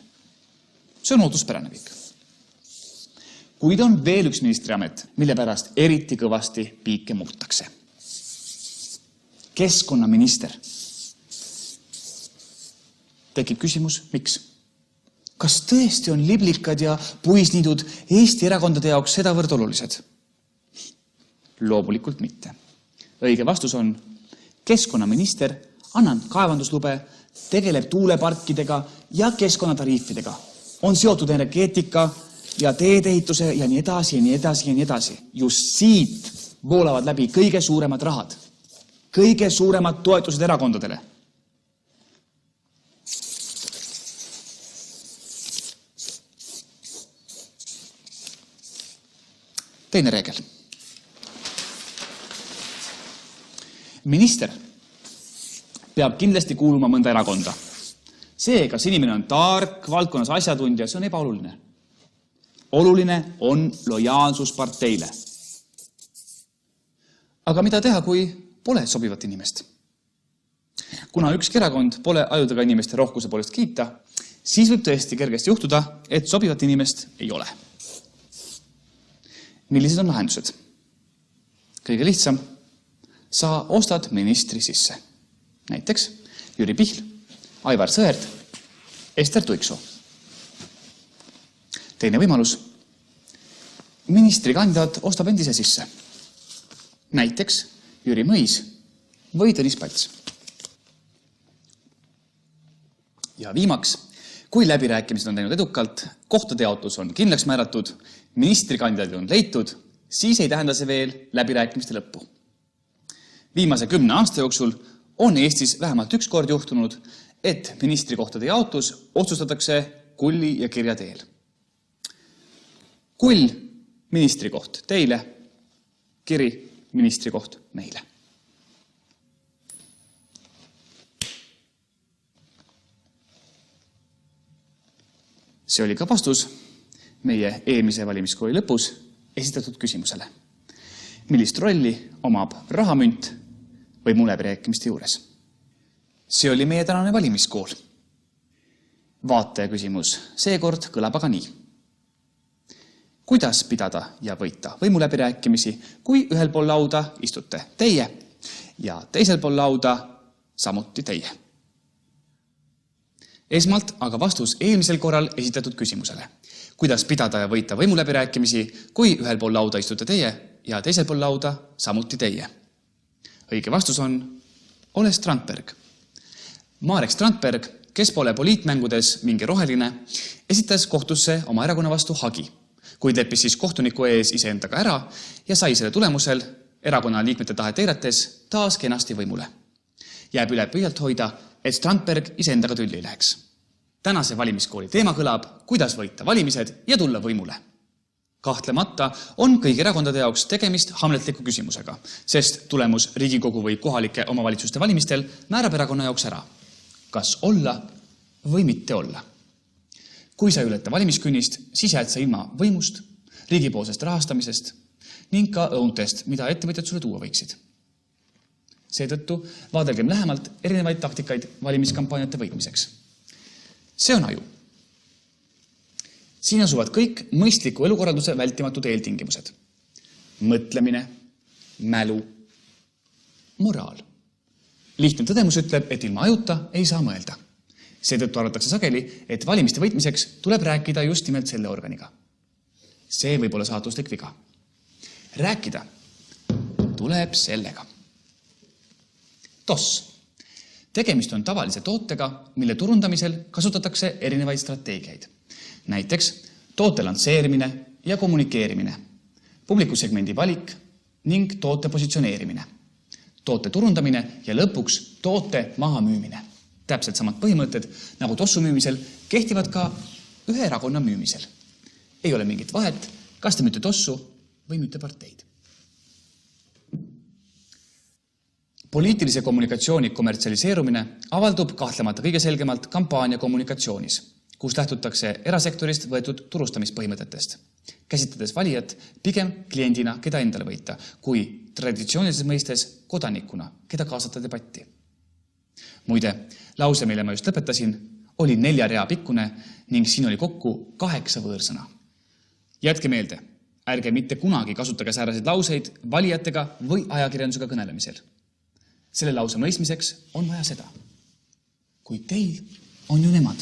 See on ootuspärane kõik. Kuid on veel üks ministriamet, mille pärast eriti kõvasti piike muutakse. Keskkonnaminister. Tekib küsimus, miks? Kas tõesti on liblikad ja puisniidud Eesti erakondade jaoks sedavõrd olulised? Loomulikult mitte. Õige vastus on, keskkonnaminister annab kaevanduslube, tegeleb tuuleparkidega ja keskkonnatariifidega. On seotud energeetika ja teedehituse ja nii edasi ja nii edasi ja nii edasi. Just siit voolavad läbi kõige suuremad rahad. Kõige suuremad toetused erakondadele. Teine reegel. Minister peab kindlasti kuuluma mõnda erakonda. See, kas inimene on tark, valdkonnas asjatundja, see on ebaoluline. Oluline on lojaalsus parteile. Aga mida teha, kui pole sobivat inimest? Kuna ükski erakond pole ajudega inimeste rohkuse poolest kiita, siis võib tõesti kergesti juhtuda, et sobivat inimest ei ole. Millised on lahendused? Kõige lihtsam, sa ostad ministri sisse. Näiteks Jüri Pihl, Aivar Sõerd, Ester Tuiksoo. Teine võimalus, ministrikandidaat ostab end ise sisse. Näiteks Jüri Mõis või Tõnis Pats. Ja viimaks, kui läbirääkimised on teinud edukalt, kohtade jaotus on kindlaks määratud, ministrikandidaadid on leitud, siis ei tähenda see veel läbirääkimiste lõppu. Viimase 10 aasta jooksul on Eestis vähemalt üks kord juhtunud, et ministrikohtade jaotus otsustatakse kulli ja kirja teel. Kull ministrikoht teile, kiri ministrikoht meile. See oli ka vastus meie eelmise valimiskooli lõpus esitatud küsimusele. Millist rolli omab rahamünt või muu läbirääkimiste juures? See oli meie tänane valimiskool. Vaataja küsimus seekord kõlab aga nii. Kuidas pidada ja võita võimu läbirääkimisi, kui ühel pool lauda istute teie ja teisel pool lauda samuti teie? Esmalt aga vastus eelmisel korral esitatud küsimusele. Kuidas pidada ja võita võimu läbirääkimisi, kui ühel pool lauda istute teie ja teisel pool lauda samuti teie? Õige vastus on Ole Strandberg. Marek Strandberg, kes pole poliitmängudes mingi roheline, esitas kohtusse oma erakonna vastu hagi, kuid leppis siis kohtuniku ees iseendaga ära ja sai selle tulemusel erakonna liikmete tahet eirates taas kenasti võimule. Jääb üle püüalt hoida, et Strandberg iseendaga tülli ei läheks. Tänase valimiskooli teema kõlab, kuidas võita valimised ja tulla võimule. Kahtlemata on kõigi erakondade jaoks tegemist hamletliku küsimusega, sest tulemus Riigikogu või kohalike omavalitsuste valimistel määrab erakonna jaoks ära. Kas olla või mitte olla? Kui sa ei ületa valimiskünnist, siis jääd sa ilma võimust, riigipoolsest rahastamisest ning ka õuntest, mida ettevõtjad sulle tuua võiksid. Seetõttu vaadelgem lähemalt erinevaid taktikaid valimiskampaaniate võitmiseks. See on aju. Siin asuvad kõik mõistliku elukorralduse vältimatud eeltingimused. Mõtlemine, mälu, moraal. Lihtne tõdemus ütleb, et ilma ajuta ei saa mõelda. Seetõttu arvatakse sageli, et valimiste võitmiseks tuleb rääkida just nimelt selle organiga. See võib olla saatuslik viga. Rääkida tuleb sellega. TOS. Tegemist on tavalise tootega, mille turundamisel kasutatakse erinevaid strateegiaid. Näiteks toote lansseerimine ja kommunikeerimine, publikusegmendi valik ning toote positsioneerimine, toote turundamine ja lõpuks toote maha müümine. Täpselt samad põhimõtted nagu tossu müümisel kehtivad ka ühe erakonna müümisel. Ei ole mingit vahet, kas te müüte tossu või müüte parteid. Poliitilise kommunikatsiooni kommertsialiseerumine avaldub kahtlemata kõige selgemalt kampaania kommunikatsioonis, kus lähtutakse erasektorist võetud turustamispõhimõtetest, käsitledes valijat pigem kliendina, keda endale võita, kui traditsioonilises mõistes kodanikuna, keda kaasata debatti. Muide, lause, mille ma just lõpetasin, oli 4 rea pikkune ning siin oli kokku 8 võõrsõna. Jätke meelde, ärge mitte kunagi kasutage sääraseid lauseid valijatega või ajakirjandusega kõnelemisel. Selle lause mõistmiseks on vaja seda. Kui teil on ju nemad.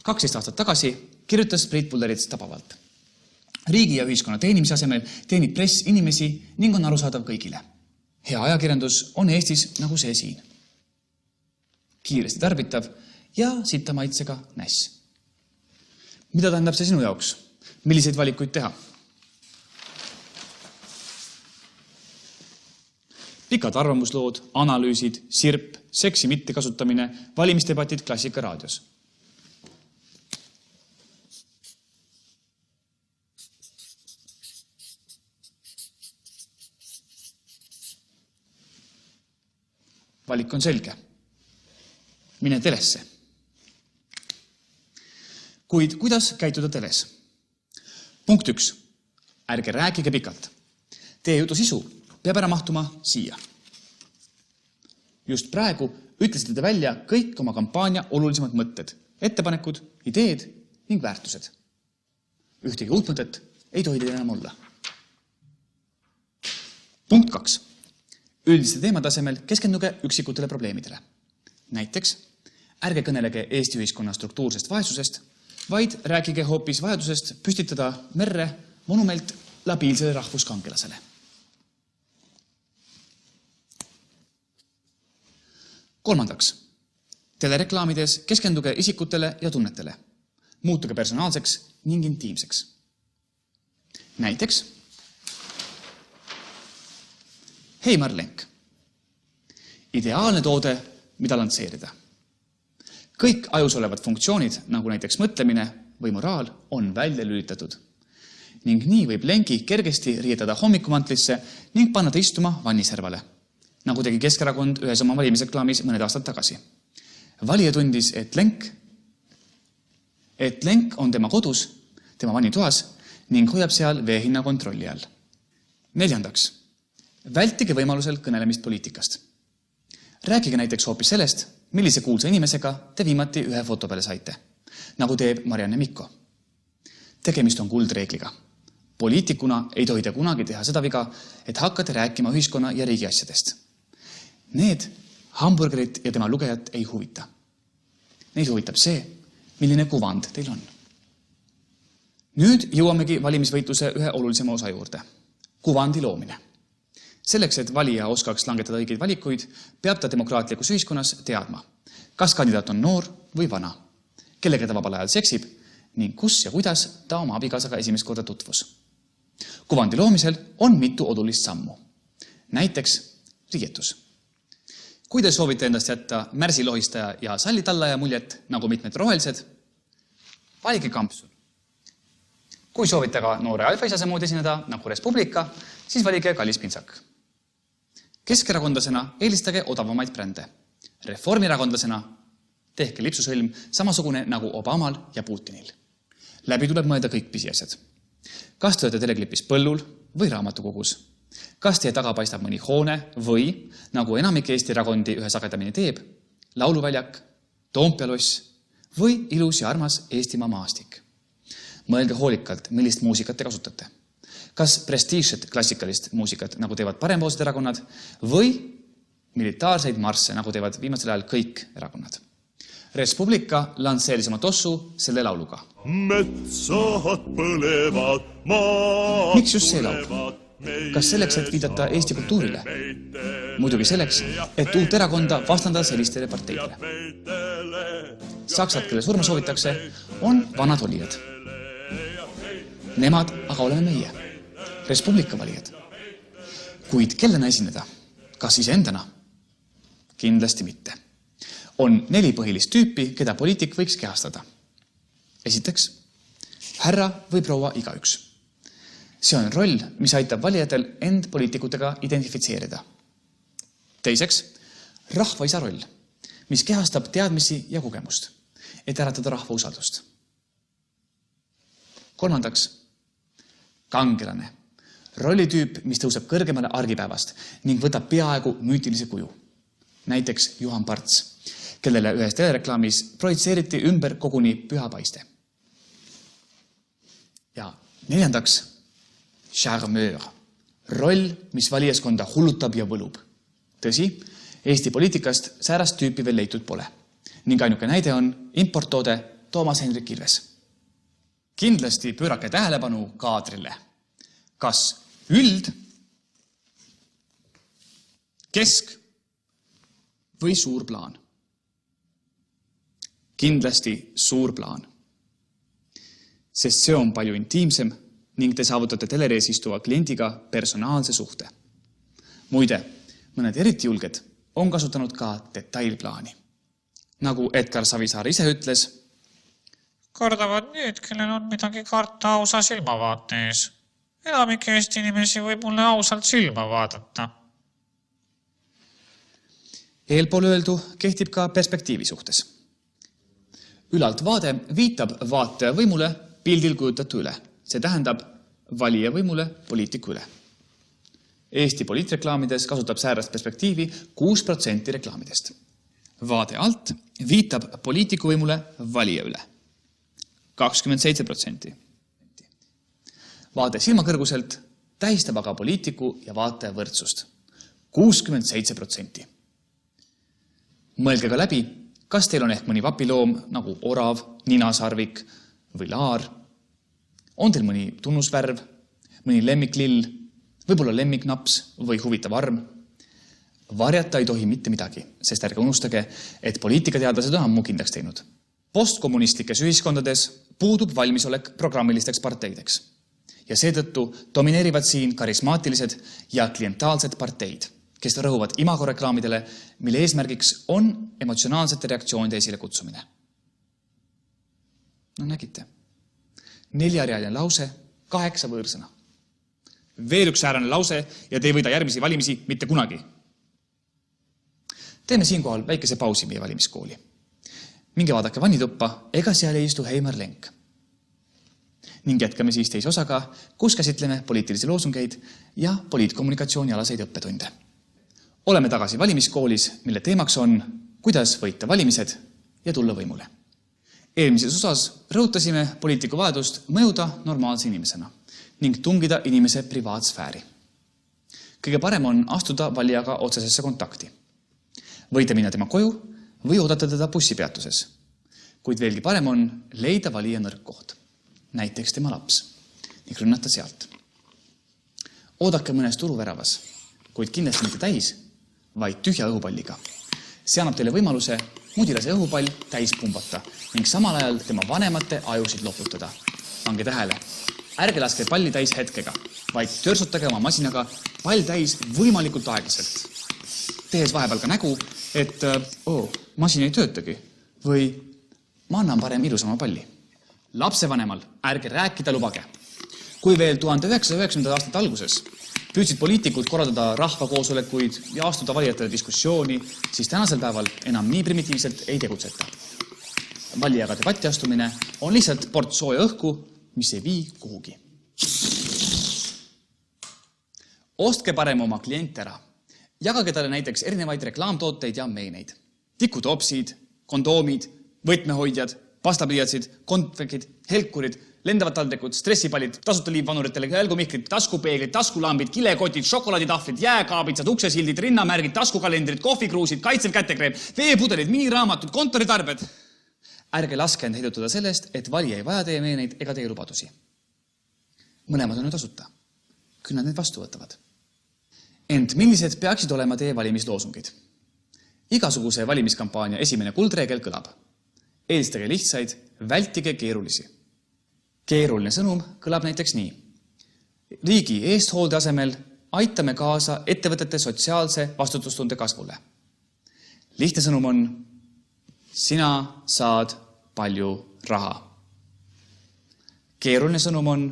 12 aastat tagasi kirjutas Priit Pullerits tabavalt. Riigi ja ühiskonna teenimise asemel teenib press inimesi ning on arusaadav kõigile. Hea ajakirjandus on Eestis nagu see siin. Kiiresti tarbitav ja sita maitsega näss. Mida tähendab see sinu jaoks? Milliseid valikuid teha? Pikad arvamuslood, analüüsid, sirp, seksi mittekasutamine, valimisdebatid Klassika raadios. Valik on selge. Mine telesse. Kuid kuidas käituda teles? Punkt 1. Ärge rääkige pikalt. Teie jutu sisu peab ära mahtuma siia. Just praegu ütlesite te välja kõik oma kampaania olulisemad mõtted, ettepanekud, ideed ning väärtused. Ühtegi uut mõtet ei tohi teil enam olla. Punkt 2. Üldiste teematasemel keskenduge üksikutele probleemidele. Näiteks, ärge kõnelege Eesti ühiskonna struktuursest vaesusest, vaid rääkige hoopis vajadusest püstitada merre monument labiilsele rahvuskangelasele. Kolmandaks, telereklaamides keskenduge isikutele ja tunnetele. Muutuge personaalseks ning intiimseks. Näiteks, hei Marlenk, ideaalne toode, mida lansseerida. Kõik ajus olevad funktsioonid, nagu näiteks mõtlemine või moraal, on välja lülitatud. Ning nii võib Lenki kergesti riietada hommikumantlisse ning panna ta istuma vanniservale, nagu tegi Keskerakond ühes oma valimisreklaamis mõned aastad tagasi. Valija tundis, et Lenk on tema kodus, tema vannitoas ning hoiab seal veehinna kontrolli all. Neljandaks, vältige võimalusel kõnelemist poliitikast. Rääkige näiteks hoopis sellest, millise kuulsa inimesega te viimati ühe foto peale saite, nagu teeb Marianne Mikko. Tegemist on kuldreegliga. Poliitikuna ei tohi te kunagi teha seda viga, et hakkate rääkima ühiskonna ja riigi asjadest. Need hamburgerit ja tema lugejat ei huvita. Neid huvitab see, milline kuvand teil on. Nüüd jõuamegi valimisvõitluse ühe olulisema osa juurde. Kuvandi loomine. Selleks, et valija oskaks langetada õigeid valikuid, peab ta demokraatlikus ühiskonnas teadma, kas kandidaat on noor või vana, kellega ta vabal ajal seksib ning kus ja kuidas ta oma abikaasaga esimest korda tutvus. Kuvandi loomisel on mitu olulist sammu. Näiteks riietus. Kui te soovite endast jätta märsilohistaja ja sallitallaja muljet, nagu mitmed rohelised, valige kampsun. Kui soovite ka noore alfaisase moodi esineda, nagu Res Publica, siis valige kallis pintsak. Keskerakondlasena eelistage odavamaid brände. Reformierakondlasena tehke lipsusõlm samasugune nagu Obamal ja Putinil. Läbi tuleb mõelda kõik pisiasjad. Kas te olete teleklipis põllul või raamatukogus? Kas teie taga paistab mõni hoone või, nagu enamik Eesti erakondi ühe sagedamini teeb, lauluväljak, Toompea loss või ilus ja armas Eestimaa maastik? Mõelge hoolikalt, millist muusikat te kasutate. Kas prestiižset klassikalist muusikat, nagu teevad parempoolsed erakonnad, või militaarseid marsse, nagu teevad viimasel ajal kõik erakonnad. Res Publica lansseeris oma tossu selle lauluga. Metsad põlevad, miks just see laul? Kas selleks, et viidata Eesti kultuurile? Muidugi selleks, et uut erakonda vastandada sellistele parteidele. Saksad, kelle surma soovitakse, on vanad olijad. Nemad aga oleme meie, Res Publica valijad. Kuid kellena esineda? Kas iseendana? Kindlasti mitte. On 4 põhilist tüüpi, keda poliitik võiks kehastada. Esiteks, härra või proua igaüks. See on roll, mis aitab valijatel end poliitikutega identifitseerida. Teiseks, rahvaisa roll, mis kehastab teadmisi ja kogemust, et äratada rahva usaldust. Kolmandaks, kangelane. Rollitüüp, mis tõuseb kõrgemale argipäevast ning võtab peaaegu müütilise kuju. Näiteks Juhan Parts, kellele ühes telereklaamis projitseeriti ümber koguni püha paiste. Ja neljandaks, charmeur. Roll, mis valijaskonda hullutab ja võlub. Tõsi, Eesti poliitikast säärast tüüpi veel leitud pole. Ning ainuke näide on importtoode Toomas Hendrik Ilves. Kindlasti pöörake tähelepanu kaadrile. Kas üld, kesk või suur plaan? Kindlasti suur plaan. Sest see on palju intiimsem ning te saavutate telerees istuva kliendiga personaalse suhte. Muide, mõned eriti julged on kasutanud ka detailplaani. Nagu Edgar Savisaar ise ütles, kardavad need, kellel on midagi karta ausa silmavaate ees. Enamik Eesti inimesi võib mulle ausalt silma vaadata. Eelpool öeldu kehtib ka perspektiivi suhtes. Ülalt vaade viitab vaataja võimule pildil kujutatu üle. See tähendab valija võimule poliitiku üle. Eesti poliitreklaamides kasutab säärast perspektiivi 6% reklaamidest. Vaade alt viitab poliitikuvõimule valija üle. 27%. Vaade silmakõrguselt tähistab aga poliitiku ja vaataja võrdsust. 67%. Mõelge ka läbi, kas teil on ehk mõni vapiloom nagu orav, ninasarvik või laar. On teil mõni tunnusvärv, mõni lemmiklill, võib-olla lemmiknaps või huvitav arm? Varjata ei tohi mitte midagi, sest ärge unustage, et poliitikateadlased on ammu kindlaks teinud. Postkommunistlikes ühiskondades puudub valmisolek programmilisteks parteideks. Ja seetõttu domineerivad siin karismaatilised ja klientaalsed parteid, kes rõhuvad imagoreklaamidele, mille eesmärgiks on emotsionaalsete reaktsioonide esile kutsumine. No nägite. 4-realine lause, 8 võõrsõna. Veel üks säärane lause ja te ei võida järgmisi valimisi mitte kunagi. Teeme siinkohal väikese pausi meie valimiskooli. Minge vaadake vannituppa, ega seal ei istu Heimar Lenk. Ning jätkame siis teise osaga, kus käsitleme poliitilisi loosungeid ja poliitkommunikatsioonialaseid õppetunde. Oleme tagasi valimiskoolis, mille teemaks on, kuidas võita valimised ja tulla võimule. Eelmises osas rõhutasime poliitiku vajadust mõjuda normaalse inimesena ning tungida inimese privaatsfääri. Kõige parem on astuda valijaga otsesesse kontakti. Võite minna tema koju või oodata teda bussipeatuses. Kuid veelgi parem on leida valija nõrk koht, näiteks tema laps, ning rünnata sealt. Oodake mõnes turuväravas, kuid kindlasti mitte täis, vaid tühja õhupalliga. See annab teile võimaluse mudilase õhupall täis pumbata ning samal ajal tema vanemate ajusid loputada. Pange tähele, ärge laske palli täis hetkega, vaid törsutage oma masinaga pall täis võimalikult aeglaselt. Tehes vahepeal ka nägu, et masin ei töötagi või ma annan parem ilusama palli. Lapsevanemal ärge rääkida lubage. Kui veel 1990. aastate alguses püüdsid poliitikud korraldada rahvakoosolekuid ja astuda valijatele diskussiooni, siis tänasel päeval enam nii primitiivselt ei tegutseta. Valijaga debatti astumine on lihtsalt port sooja õhku, mis ei vii kuhugi. Ostke parem oma klient ära. Jagage talle näiteks erinevaid reklaamtooteid ja meeneid. Tikutopsid, kondoomid, võtmehoidjad, pastapliiatsid, konfekid, helkurid, lendavad taldrikud, stressipallid, tasuta liivvanuritele, jälgumihklid, taskupeeglid, taskulambid, kilekotid, šokolaaditahvlid, jääkaabitsad, uksesildid, rinnamärgid, taskukalendrid, kohvikruusid, kaitsev kätekreem, veepudelid, miniraamatud, kontoritarbed. Ärge laske end heidutada sellest, et valija ei vaja teie meeneid ega teie lubadusi. Mõlemad on tasuta. Küll nad need vastu võtavad. Ent millised peaksid olema teie valimisloosungid? Igasuguse valimiskampaania esimene kuldreegel kõlab. Eelistage lihtsaid, vältige keerulisi. Keeruline sõnum kõlab näiteks nii. Riigi eesthoolde asemel aitame kaasa ettevõtete sotsiaalse vastutustunde kasvule. Lihtne sõnum on, sina saad palju raha. Keeruline sõnum on,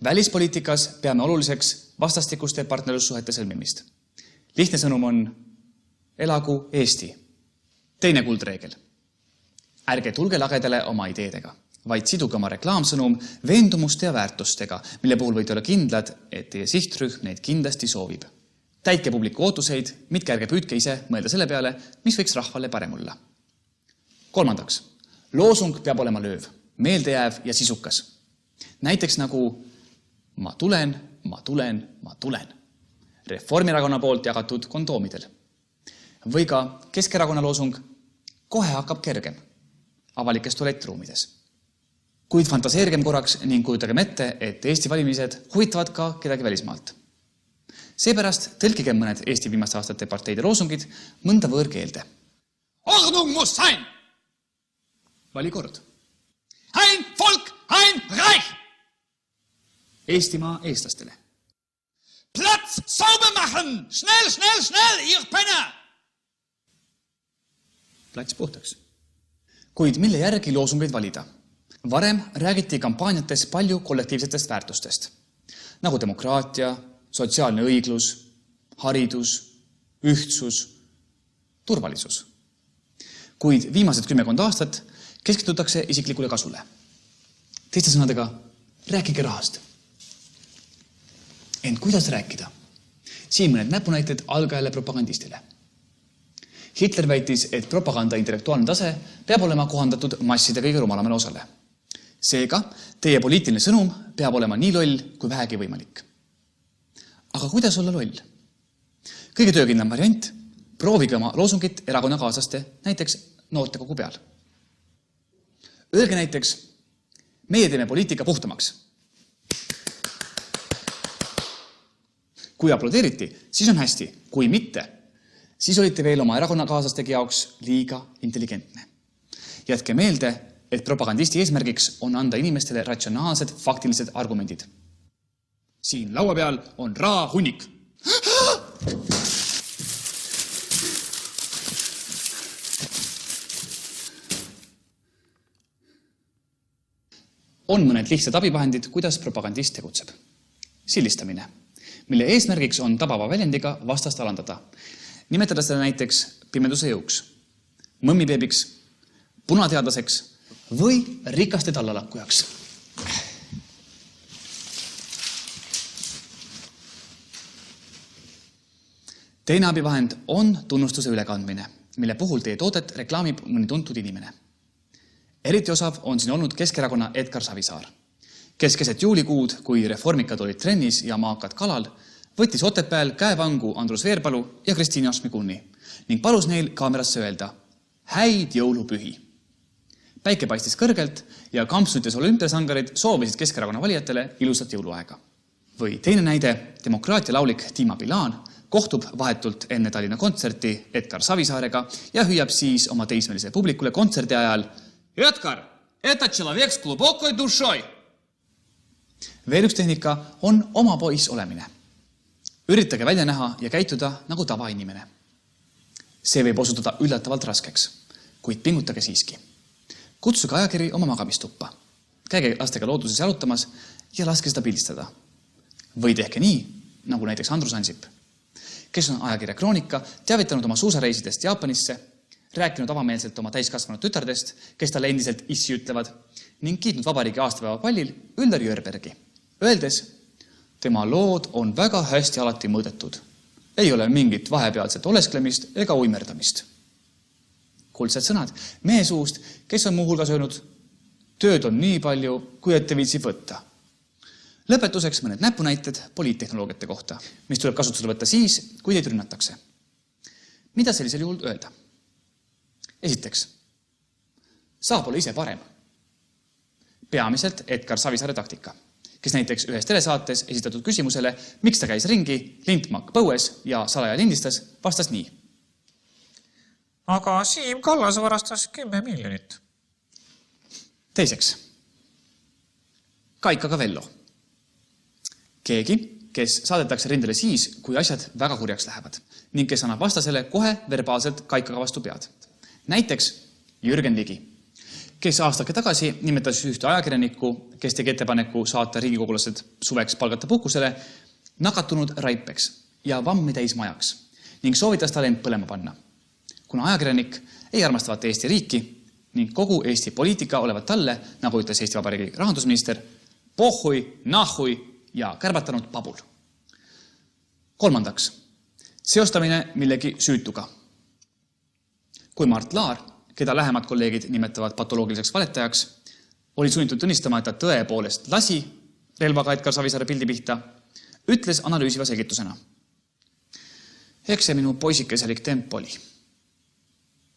välispoliitikas peame oluliseks vastastikuste partnerlussuhete sõlmimist. Lihtne sõnum on, elagu Eesti. Teine kuldreegel. Ärge tulge lagedale oma ideedega, vaid siduge oma reklaamsõnum veendumuste ja väärtustega, mille puhul võite olla kindlad, et teie sihtrühm neid kindlasti soovib. Täitke publiku ootuseid, mitte ärge püüdke ise mõelda selle peale, mis võiks rahvale parem olla. Kolmandaks. Loosung peab olema lööv, meeldejääv ja sisukas. Näiteks nagu ma tulen. Reformierakonna poolt jagatud kondoomidel. Või ka Keskerakonna loosung kohe hakkab kergem avalikes tualettruumides. Kuid fantaseerigem korraks ning kujutagem ette, et Eesti valimised huvitavad ka kedagi välismaalt. Seepärast tõlkigem mõned Eesti viimaste aastate parteide loosungid mõnda võõrkeelde. Ordnung muss sein! Vali kord. Ein Volk, ein Reich! Eestimaa eestlastele. Platz sauber machen! Schnell, schnell, schnell, ihr Penner! Plats puhtaks. Kuid mille järgi loosungeid valida? Varem räägiti kampaaniates palju kollektiivsetest väärtustest, nagu demokraatia, sotsiaalne õiglus, haridus, ühtsus, turvalisus. Kuid viimased 10 aastat keskendutakse isiklikule kasule. Teiste sõnadega, rääkige rahast. Ent kuidas rääkida? Siin mõned näpunäited algajale propagandistile. Hitler väitis, et propaganda intellektuaalne tase peab olema kohandatud masside kõige rumalamale osale. Seega, teie poliitiline sõnum peab olema nii loll, kui vähegi võimalik. Aga kuidas olla loll? Kõige töökindlam variant, proovige oma loosungit erakonnakaaslaste, näiteks noortekogu peal. Öelge näiteks, meie teeme poliitika puhtamaks. Kui aplodeeriti, siis on hästi. Kui mitte, siis olite veel oma erakonnakaaslastegi jaoks liiga intelligentne. Jätke meelde, et propagandisti eesmärgiks on anda inimestele ratsionaalsed, faktilised argumendid. Siin laua peal on raa hunnik. On mõned lihtsad abivahendid, kuidas propagandist tegutseb. Sildistamine, mille eesmärgiks on tabava väljendiga vastast alandada. Nimetada seda näiteks pimeduse jõuks, mõmmipeebiks, punateadlaseks või rikaste tallalakkujaks. Teine abivahend on tunnustuse ülekandmine, mille puhul teie toodet reklaamib mõni tuntud inimene. Eriti osav on siin olnud Keskerakonna Edgar Savisaar, kes keset juulikuud, kui reformikad olid trennis ja maakad kalal, võttis Otepääl käevangu Andrus Veerpalu ja Kristiini Osmikunni ning palus neil kaamerasse öelda häid jõulupühi. Päike paistis kõrgelt ja kampsunites olümpiasangarid soovisid Keskerakonna valijatele ilusat jõuluaega. Või teine näide, demokraatia laulik Dima Bilan kohtub vahetult enne Tallinna kontserti Edgar Savisaarega ja hüüab siis oma teismelise publikule kontserdi ajal Edgar, это человек с глубокой душой. Veel üks tehnika on oma poiss olemine. Üritage välja näha ja käituda nagu tavainimene. See võib osutuda üllatavalt raskeks, kuid pingutage siiski. Kutsuge ajakiri oma magamistuppa. Käige lastega looduses jalutamas ja laske seda pildistada. Või tehke nii, nagu näiteks Andrus Ansip, kes on ajakirja Kroonika teavitanud oma suusareisidest Jaapanisse, rääkinud avameelselt oma täiskasvanud tütardest, kes talle endiselt issi ütlevad, ning kiitnud vabariigi aastapäeva pallil Üllar Jörbergi, öeldes, tema lood on väga hästi alati mõõdetud. Ei ole mingit vahepealset olesklemist ega uimerdamist. Kuldsed sõnad mehe suust, kes on muuhulgas öelnud, tööd on nii palju, kui ette viitsib võtta. Lõpetuseks mõned näpunäited poliittehnoloogiate kohta, mis tuleb kasutusele võtta siis, kui teid rünnatakse. Mida sellisel juhul öelda? Esiteks, saa pole ise parem. Peamiselt Edgar Savisaare taktika, kes näiteks ühes telesaates esitatud küsimusele, miks ta käis ringi, lintmakk põues ja salaja lindistas, vastas nii. Aga Siim Kallas varastas 10 miljonit. Teiseks, Kaika Kavello. Keegi, kes saadetakse rindele siis, kui asjad väga kurjaks lähevad ning kes annab vastasele kohe verbaalselt Kaikaga vastu pead. Näiteks Jürgen Ligi, kes aastake tagasi nimetas ühte ajakirjanikku, kes tegi ettepaneku saata riigikogulased suveks palgata puhkusele, nakatunud raipeks ja vammi täis majaks ning soovitas tal end põlema panna. Kuna ajakirjanik ei armastavat Eesti riiki ning kogu Eesti poliitika olevat talle, nagu ütles Eesti Vabariigi rahandusminister, pohhui, nahhui ja kärbatanud pabul. Kolmandaks, seostamine millegi süütuga. Kui Mart Laar, keda lähemad kolleegid nimetavad patoloogiliseks valetajaks, oli sunnitud tunnistama, et ta tõepoolest lasi relvaga Edgar Savisaare pildi pihta, ütles analüüsiva selgitusena. Eks see minu poisikeselik temp oli.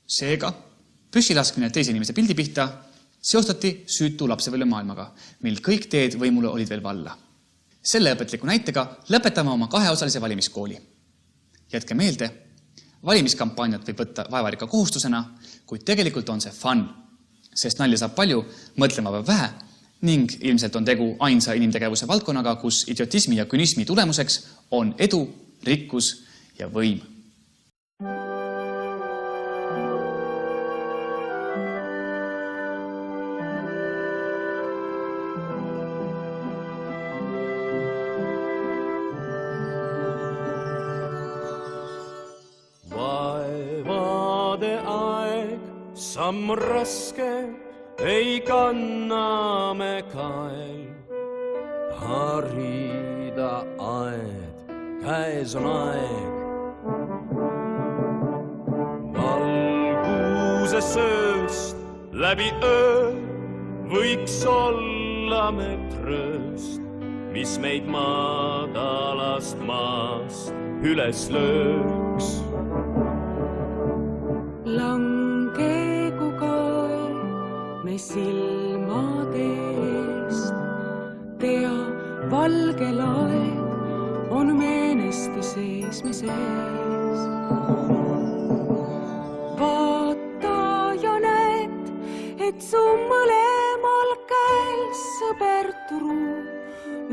Seega, püssilaskmine teise inimese pildi pihta seostati süütu lapsepõlve maailmaga, mil kõik teed võimule olid veel valla. Selle õpetliku näitega lõpetame oma kaheosalise valimiskooli. Jätke meelde, valimiskampaaniat võib võtta vaevarika kohustusena, kuid tegelikult on see fun, sest nalja saab palju, mõtlema peab vähe ning ilmselt on tegu ainsa inimtegevuse valdkonnaga, kus idiotismi ja künismi tulemuseks on edu, rikkus ja võim. Samm raske ei kanna me kael, harida aed käes on aeg. Valguse sööst läbi öö võiks olla me trööst, mis meid madalast maast üles lööks. Langegu kae me silmade eest, tea valge laed on meenesti sees me sees. Vaata ja näed, et su mõlemal käel sõber turu,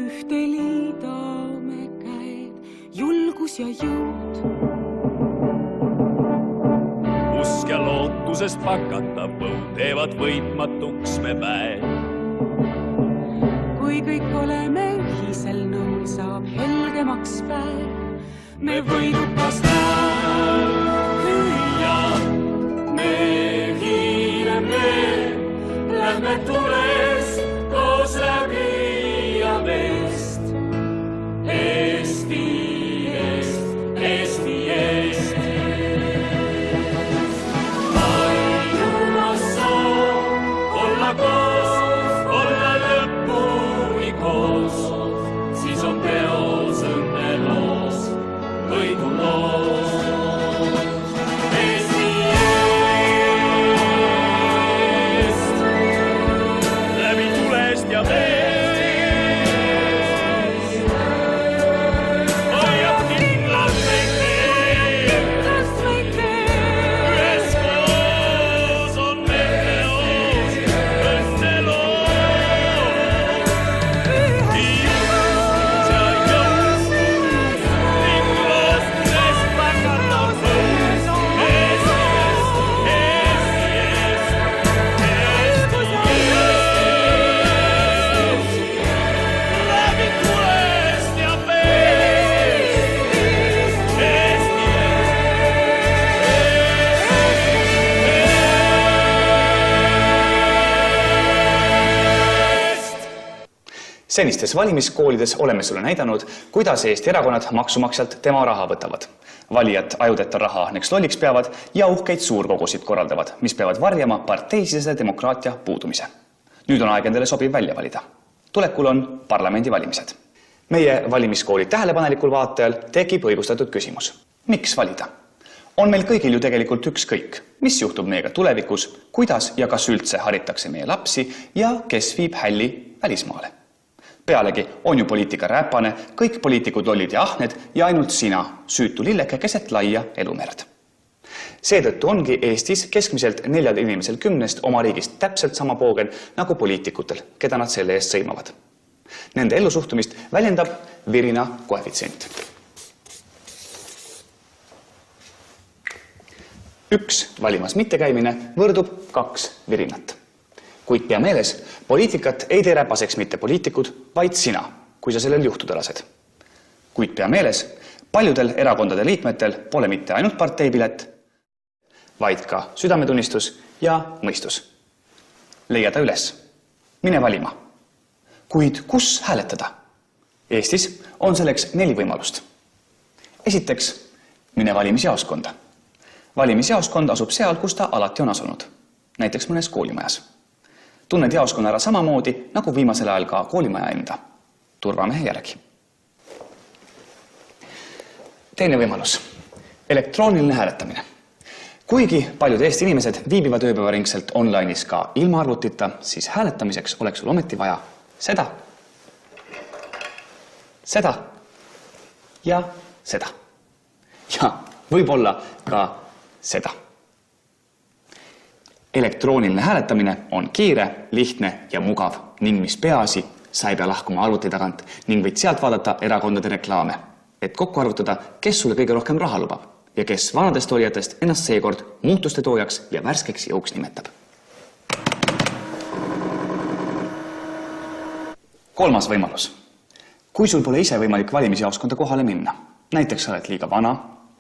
ühte liidame käed, julgus ja jõud. Usk ja lootusest pakata põud teevad võitmatuks me päev. Kui kõik oleme ühisel nõul, saab helgemaks päev. Me võidukas Ja me hiileme, lähme tulest koos läbi ja vest. Eesti eest, Eesti eest. Ainuma soov olla koos, olla lõpuni koos, siis on teos õnneloos, võiduloos. Eesti eest, läbi tulest ja veest, hoiab kindlalt meid üheskoos on meil teos õnneloos. Jõus ja jõus ning loostusest pakata põud. Eesti eest, Eesti eest, Eesti eest, läbi tulest ja veest. Eesti eest. Senistes valimiskoolides oleme sulle näidanud, kuidas Eesti erakonnad maksumaksjalt tema raha võtavad. Valijad ajudeta raha neks lolliks peavad ja uhkeid suurkogusid korraldavad, mis peavad varjama parteisise demokraatia puudumise. Nüüd on aeg endale sobiv välja valida. Tulekul on parlamendivalimised. Meie valimiskooli tähelepanelikul vaatajal tekib õigustatud küsimus. Miks valida? On meil kõigil ju tegelikult ükskõik, mis juhtub meiega tulevikus, kuidas ja kas üldse haritakse meie lapsi ja kes viib hälli välismaale. Pealegi on ju poliitika räpane, kõik poliitikud lollid ja ahned ja ainult sina, süütu lilleke keset laia elumerd. Seetõttu ongi Eestis keskmiselt 4 inimesel 10 oma riigist täpselt sama poogen nagu poliitikutel, keda nad selle eest sõimavad. Nende ellusuhtumist väljendab virina koefitsient. 1 valimas mittekäimine võrdub 2 virinat. Kuid pea meeles, poliitikat ei tee räpaseks mitte poliitikud, vaid sina, kui sa sellel juhtuda lased. Kuid pea meeles, paljudel erakondade liikmetel pole mitte ainult parteipilet, vaid ka südametunnistus ja mõistus. Leia ta üles. Mine valima. Kuid kus hääletada? Eestis on selleks 4 võimalust. Esiteks, mine valimisjaoskonda. Valimisjaoskond asub seal, kus ta alati on asunud. Näiteks mõnes koolimajas. Tunned jaoskonna ära samamoodi, nagu viimasel ajal ka koolimaja enda. Turvamehe järgi. Teine võimalus. Elektrooniline hääletamine. Kuigi paljud Eesti inimesed viibivad ööpäevaringselt online'is ka ilma arvutita, siis hääletamiseks oleks sul ometi vaja seda ja seda. Ja võib-olla ka seda. Elektrooniline hääletamine on kiire, lihtne ja mugav ning mis peaasi, sa ei pea lahkuma arvuti tagant ning võid sealt vaadata erakondade reklaame, et kokku arvutada, kes sulle kõige rohkem raha lubab ja kes vanadest olijatest ennast seekord muutuste toojaks ja värskeks jõuks nimetab. 3. võimalus. Kui sul pole ise võimalik valimisjaoskonda kohale minna, näiteks sa oled liiga vana,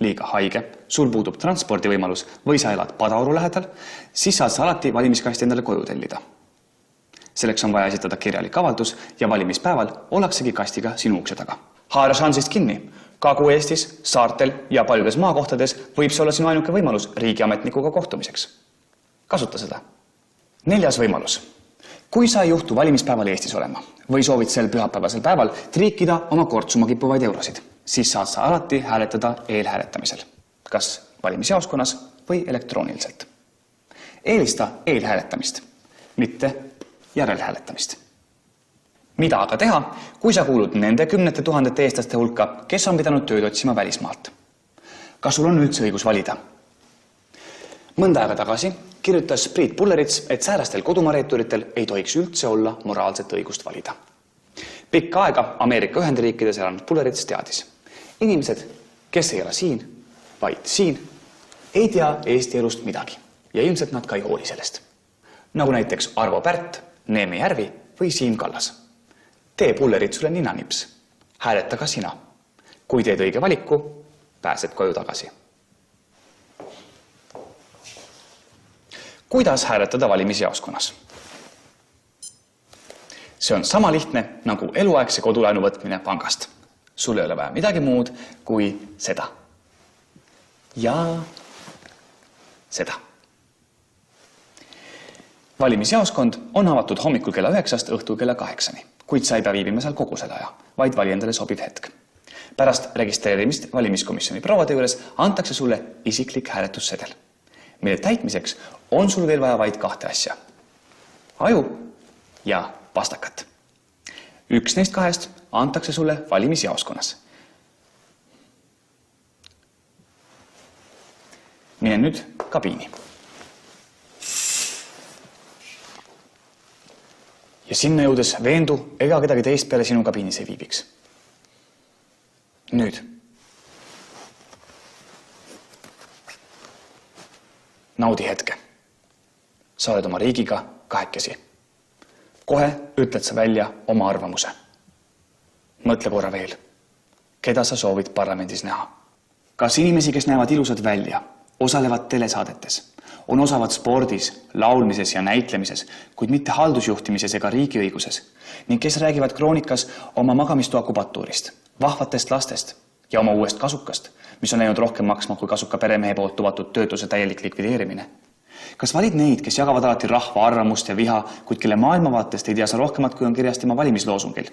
liiga haige, sul puudub transpordivõimalus või sa elad Padaoru lähedal, siis saad sa alati valimiskasti endale koju tellida. Selleks on vaja esitada kirjalik avaldus ja valimispäeval ollaksegi kastiga sinu ukse taga. Haara šansist kinni. Kagu-Eestis, saartel ja paljudes maakohtades võib see olla sinu ainuke võimalus riigiametnikuga kohtumiseks. Kasuta seda. 4. võimalus. Kui sa ei juhtu valimispäeval Eestis olema või soovid sel pühapäevasel päeval triikida oma kortsuma kippuvaid eurosid, siis saad sa alati hääletada eelhääletamisel, kas valimisjaoskonnas või elektrooniliselt. Eelista eelhääletamist, mitte järelhääletamist. Mida aga teha, kui sa kuulud nende 10 000 eestlaste hulka, kes on pidanud tööd otsima välismaalt? Kas sul on üldse õigus valida? Mõnda aega tagasi kirjutas Priit Pullerits, et säärastel kodumareeturitel ei tohiks üldse olla moraalset õigust valida. Pikka aega Ameerika Ühendriikides elanud Pullerits teadis. Inimesed, kes ei ela siin, vaid siin, ei tea Eesti elust midagi ja ilmselt nad ka ei hooli sellest. Nagu näiteks Arvo Pärt, Neeme Järvi või Siim Kallas. Tee Pulleritsule ninanips. Hääleta ka sina. Kui teed õige valiku, pääsed koju tagasi. Kuidas hääletada valimisjaoskonnas? See on sama lihtne nagu eluaegse kodulaenu võtmine pangast. Sul ei ole vaja midagi muud kui seda. Ja seda. Valimisjaoskond on avatud hommikul kella 9 õhtul kella 8, kuid sa ei pea viibima seal kogu selle aja, vaid vali endale sobiv hetk. Pärast registreerimist valimiskomisjoni prouade juures antakse sulle isiklik hääletussedel, mille täitmiseks on sul veel vaja vaid 2 asja. Aju ja pastakat. Üks neist 2 antakse sulle valimisjaoskonnas. Mine nüüd kabiini. Ja sinna jõudes veendu ega kedagi teist peale sinu kabiinis ei viibiks. Nüüd. Naudi hetke. Sa oled oma riigiga kahekesi. Kohe ütled sa välja oma arvamuse. Mõtle korra veel. Keda sa soovid parlamendis näha? Kas inimesi, kes näevad ilusad välja, osalevad telesaadetes, on osavad spordis, laulmises ja näitlemises, kuid mitte haldusjuhtimises ega riigiõiguses, ning kes räägivad kroonikas oma magamistoa kubatuurist, vahvatest lastest ja oma uuest kasukast, mis on läinud rohkem maksma kui kasuka peremehe poolt lubatud töötuse täielik likvideerimine. Kas valid neid, kes jagavad alati rahva arvamust ja viha, kuid kelle maailmavaatest ei tea sa rohkemat, kui on kirjas tema valimisloosungil?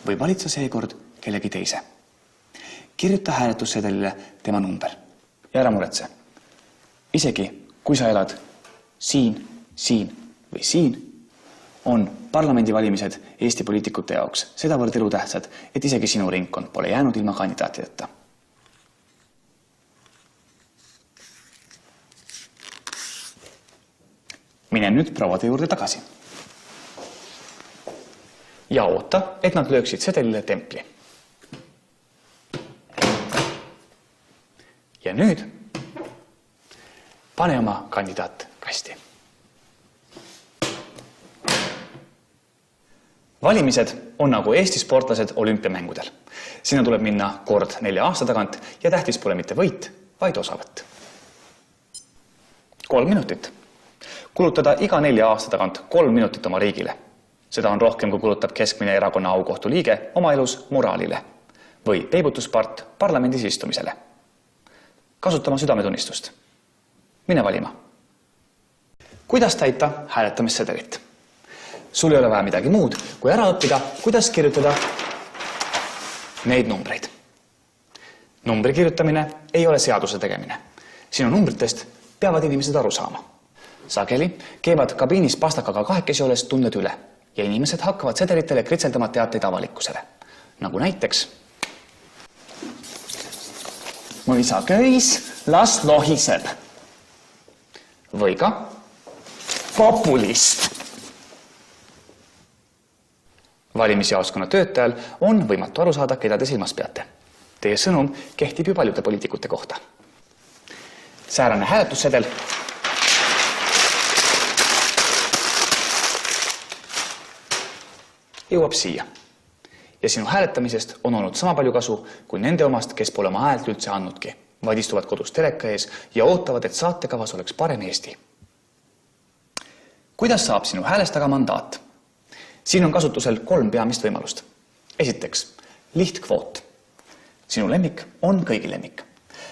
Või valid sa seekord kellegi teise? Kirjuta hääletussedelile tema number ja ära muretse. Isegi kui sa elad siin või siin, on parlamendivalimised Eesti poliitikute jaoks sedavõrd elutähtsad, et isegi sinu ringkond pole jäänud ilma kandidaatideta. Mine nüüd prouade juurde tagasi. Ja oota, et nad lööksid sedelile templi. Ja nüüd pane oma kandidaat kasti. Valimised on nagu Eesti sportlased olümpiamängudel. Sinna tuleb minna kord 4 aasta tagant ja tähtis pole mitte võit, vaid osavõtt. 3 minutit. Kulutada iga 4 aasta tagant 3 minutit oma riigile. Seda on rohkem, kui kulutab keskmine erakonna aukohtu liige oma elus moraalile või peibutuspart parlamendis istumisele. Kasutama südametunnistust. Mine valima. Kuidas täita hääletamissedelit? Sul ei ole vaja midagi muud, kui ära õppida, kuidas kirjutada neid numbreid. Numbri kirjutamine ei ole seaduse tegemine. Sinu numbritest peavad inimesed aru saama. Sageli keevad kabiinis pastakaga kahekesi olles tunded üle ja inimesed hakkavad sedelitele kritseldama teateid avalikkusele. Nagu näiteks mu isa köis, las lohiseb. Või ka populist. Valimisjaoskonna töötajal on võimatu aru saada, keda te silmas peate. Teie sõnum kehtib ju paljude poliitikute kohta. Säärane hääletussedel jõuab siia. Ja sinu hääletamisest on olnud sama palju kasu kui nende omast, kes pole oma häält üldse andnudki, vaid istuvad kodus teleka ees ja ootavad, et saatekavas oleks parem Eesti. Kuidas saab sinu häälest aga mandaat? Siin on kasutusel 3 peamist võimalust. Esiteks, lihtkvoot, Sinu lemmik on kõigi lemmik.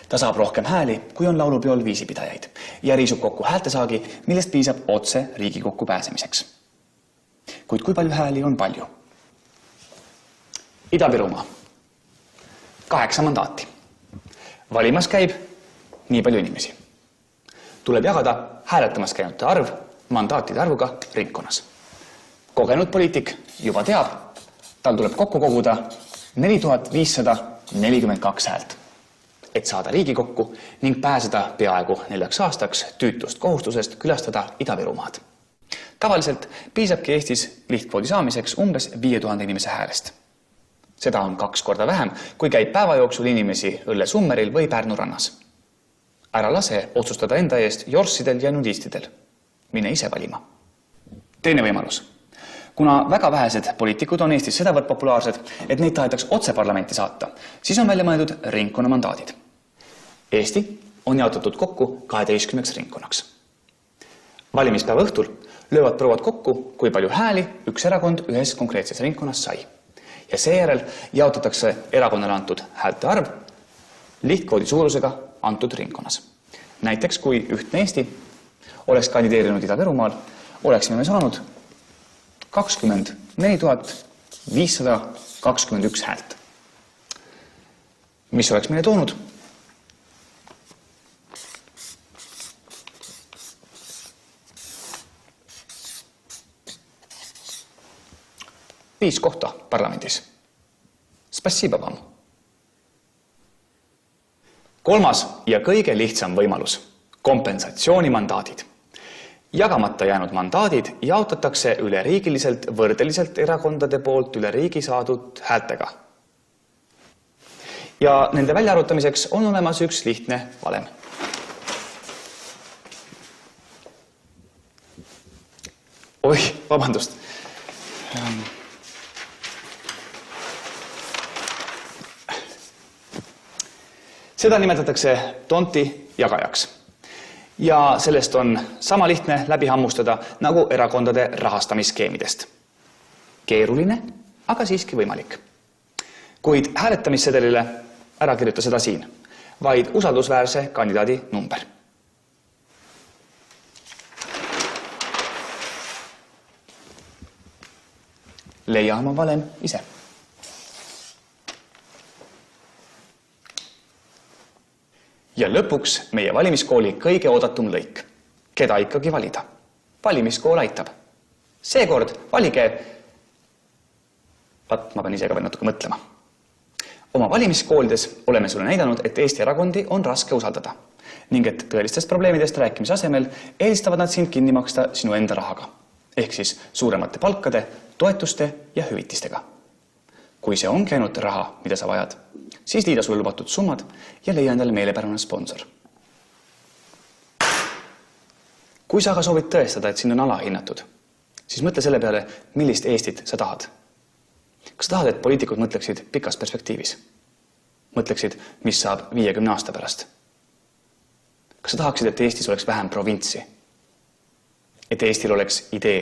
Ta saab rohkem hääli, kui on laulupeol viisipidajaid ja riisub kokku häältesaagi, millest piisab otse Riigikokku pääsemiseks. Kuid kui palju hääli on palju? Ida-Virumaa. 8 mandaati. Valimas käib nii palju inimesi. Tuleb jagada hääletamas käinute arv mandaatide arvuga ringkonnas. Kogenud poliitik juba teab, tal tuleb kokku koguda 4542 häält, et saada Riigikokku ning pääseda peaaegu 4 aastaks tüütust kohustusest külastada Ida-Virumaad. Tavaliselt piisabki Eestis lihtkvoodi saamiseks umbes 5000 inimese häälest. Seda on 2 korda vähem, kui käib päeva jooksul inimesi Õlle Summeril või Pärnu rannas. Ära lase otsustada enda eest jorssidel ja nudistidel. Mine ise valima. Teine võimalus. Kuna väga vähesed poliitikud on Eestis sedavõrd populaarsed, et neid tahetaks otse parlamenti saata, siis on välja mõeldud ringkonna mandaadid. Eesti on jaotatud kokku 12 ringkonnaks. Valimispäeva õhtul löövad prouad kokku, kui palju hääli üks erakond ühes konkreetses ringkonnas sai. Ja seejärel jaotatakse erakonnale antud häälte arv lihtkvoodi suurusega antud ringkonnas. Näiteks, kui Ühtne Eesti oleks kandideerinud Ida-Virumaal, oleksime me saanud 24 521 häält. Mis oleks meile toonud? Viis kohta parlamendis. Spasiba vam. Kolmas ja kõige lihtsam võimalus. Kompensatsioonimandaadid. Jagamata jäänud mandaadid jaotatakse üleriigiliselt võrdeliselt erakondade poolt üle riigi saadud häältega. Ja nende väljaarvutamiseks on olemas üks lihtne valem. Oi, vabandust. Seda nimetatakse tonti jagajaks. Ja sellest on sama lihtne läbi hammustada nagu erakondade rahastamisskeemidest. Keeruline, aga siiski võimalik. Kuid hääletamissedelile ära kirjuta seda siin, vaid usaldusväärse kandidaadi number. Leia oma valem ise. Ja lõpuks meie valimiskooli kõige oodatum lõik. Keda ikkagi valida? Valimiskool aitab. Seekord valige... ma pean ise ka veel natuke mõtlema. Oma valimiskoolides oleme sulle näidanud, et Eesti erakondi on raske usaldada ning et tõelistest probleemidest rääkimise asemel eelistavad nad sind kinni maksta sinu enda rahaga, ehk siis suuremate palkade, toetuste ja hüvitistega. Kui see ongi ainult raha, mida sa vajad, siis liida sulle lubatud summad ja leia endale meelepärane sponsor. Kui sa aga soovid tõestada, et sind on alahinnatud, siis mõtle selle peale, millist Eestit sa tahad. Kas tahad, et poliitikud mõtleksid pikas perspektiivis? Mõtleksid, mis saab 50 aasta pärast? Kas sa tahaksid, et Eestis oleks vähem provintsi? Et Eestil oleks idee?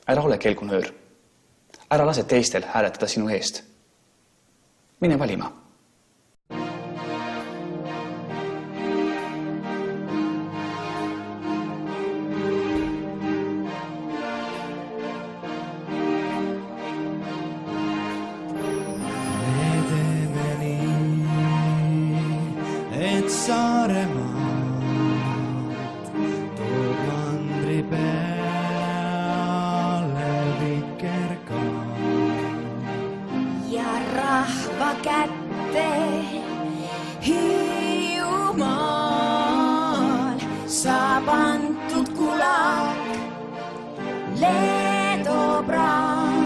Ära ole kelgunöör. Ära lase teistel hääletada sinu eest. Mine valima. Me teeme nii, et Saaremaad toob mandri peale vikerka. Ja rahva kätte Hiiumaal saab antud kulak Leedobraan.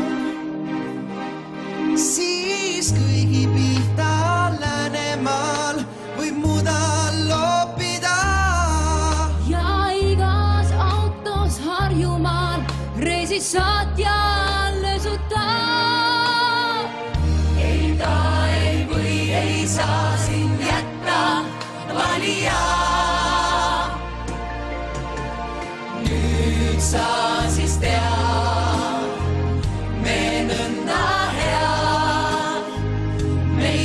Siis kõigi pihta Läänemaal võib mudal loppida. Ja igas autos Harjumaal reisis saatja lösutab. Ei ta ei või ei saa sind jätta valija. Nüüd sa siis tead, me nõnda head, meil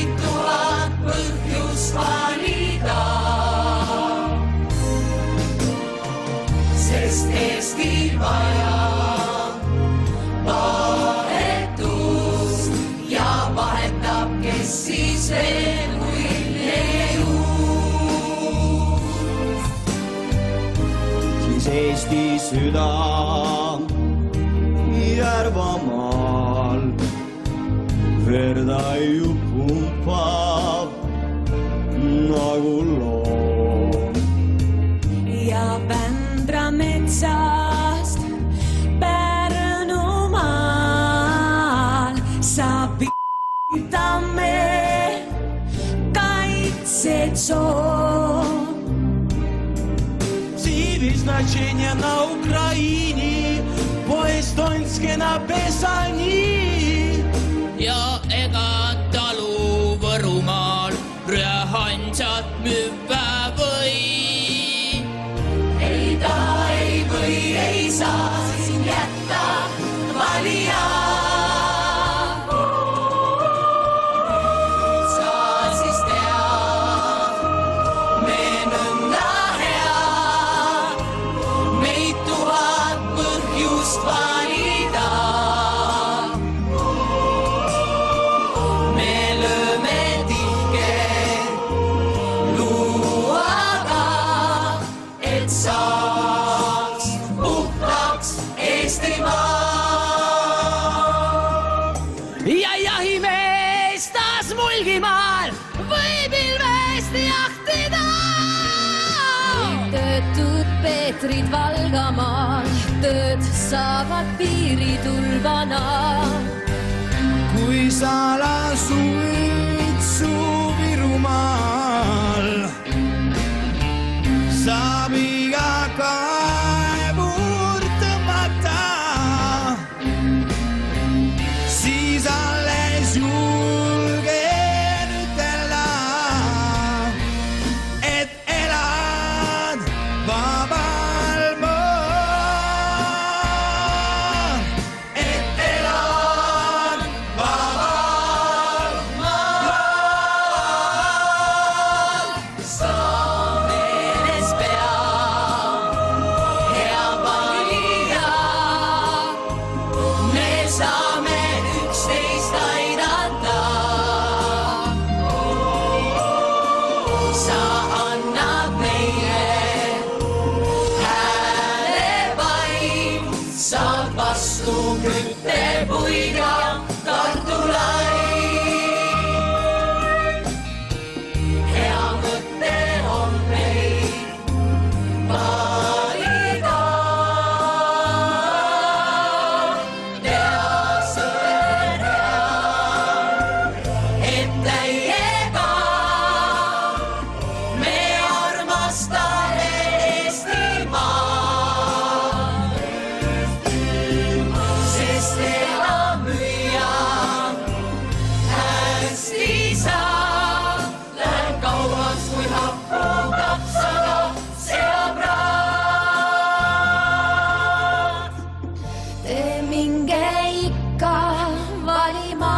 Eestil vaja vahetust ja vahetab, kes siis veel kui siis Eesti süda Järvamaal Verdaiu pumpab nagu loom. ja Vändra metsast Pärnumaal saab Tamme kaitsetsoon. Циві значення на Україні, по естонське написані. Ja ega talu Võrumaal rüehansat müüa või. ei ta ei või, ei saa siin jätta valija. Sa siis tead, me nõnda hea, meid 1000 põhjust valida. Me lööme tihke luuaga, et saaks puhtaks Eestimaa. Ja jahimees taas Mulgimaal võib ilmesti jahtida. Töötud Peetrid Valgamaal, tööd saavad piiritulvana. Kui sa suitsu Virumaal, saab iga kaevur tõmmata, siis alles julgen ütelda, et elad vabal maal, et elad vabal maal. Sa meeles pea, hea valija, me saame üksteist aidata. Sa annad meile hääle vaid, saad vastu küttepuid ja kartuleid. Hea mõte on meid valida. Tea sõber hea, et täiega me armastame Eestimaad. Sest elamüüa hästi saab, läheb kauaks kui happu kapsaga seapraad. Te minge ikka valima.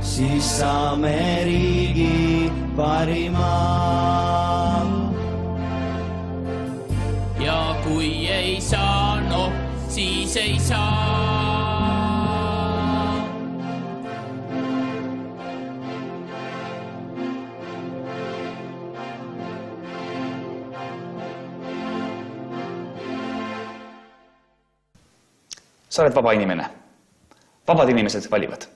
Siis saame riigi parima. Ja kui ei saa, noh, siis ei saa. Sa oled vaba inimene. Vabad inimesed valivad.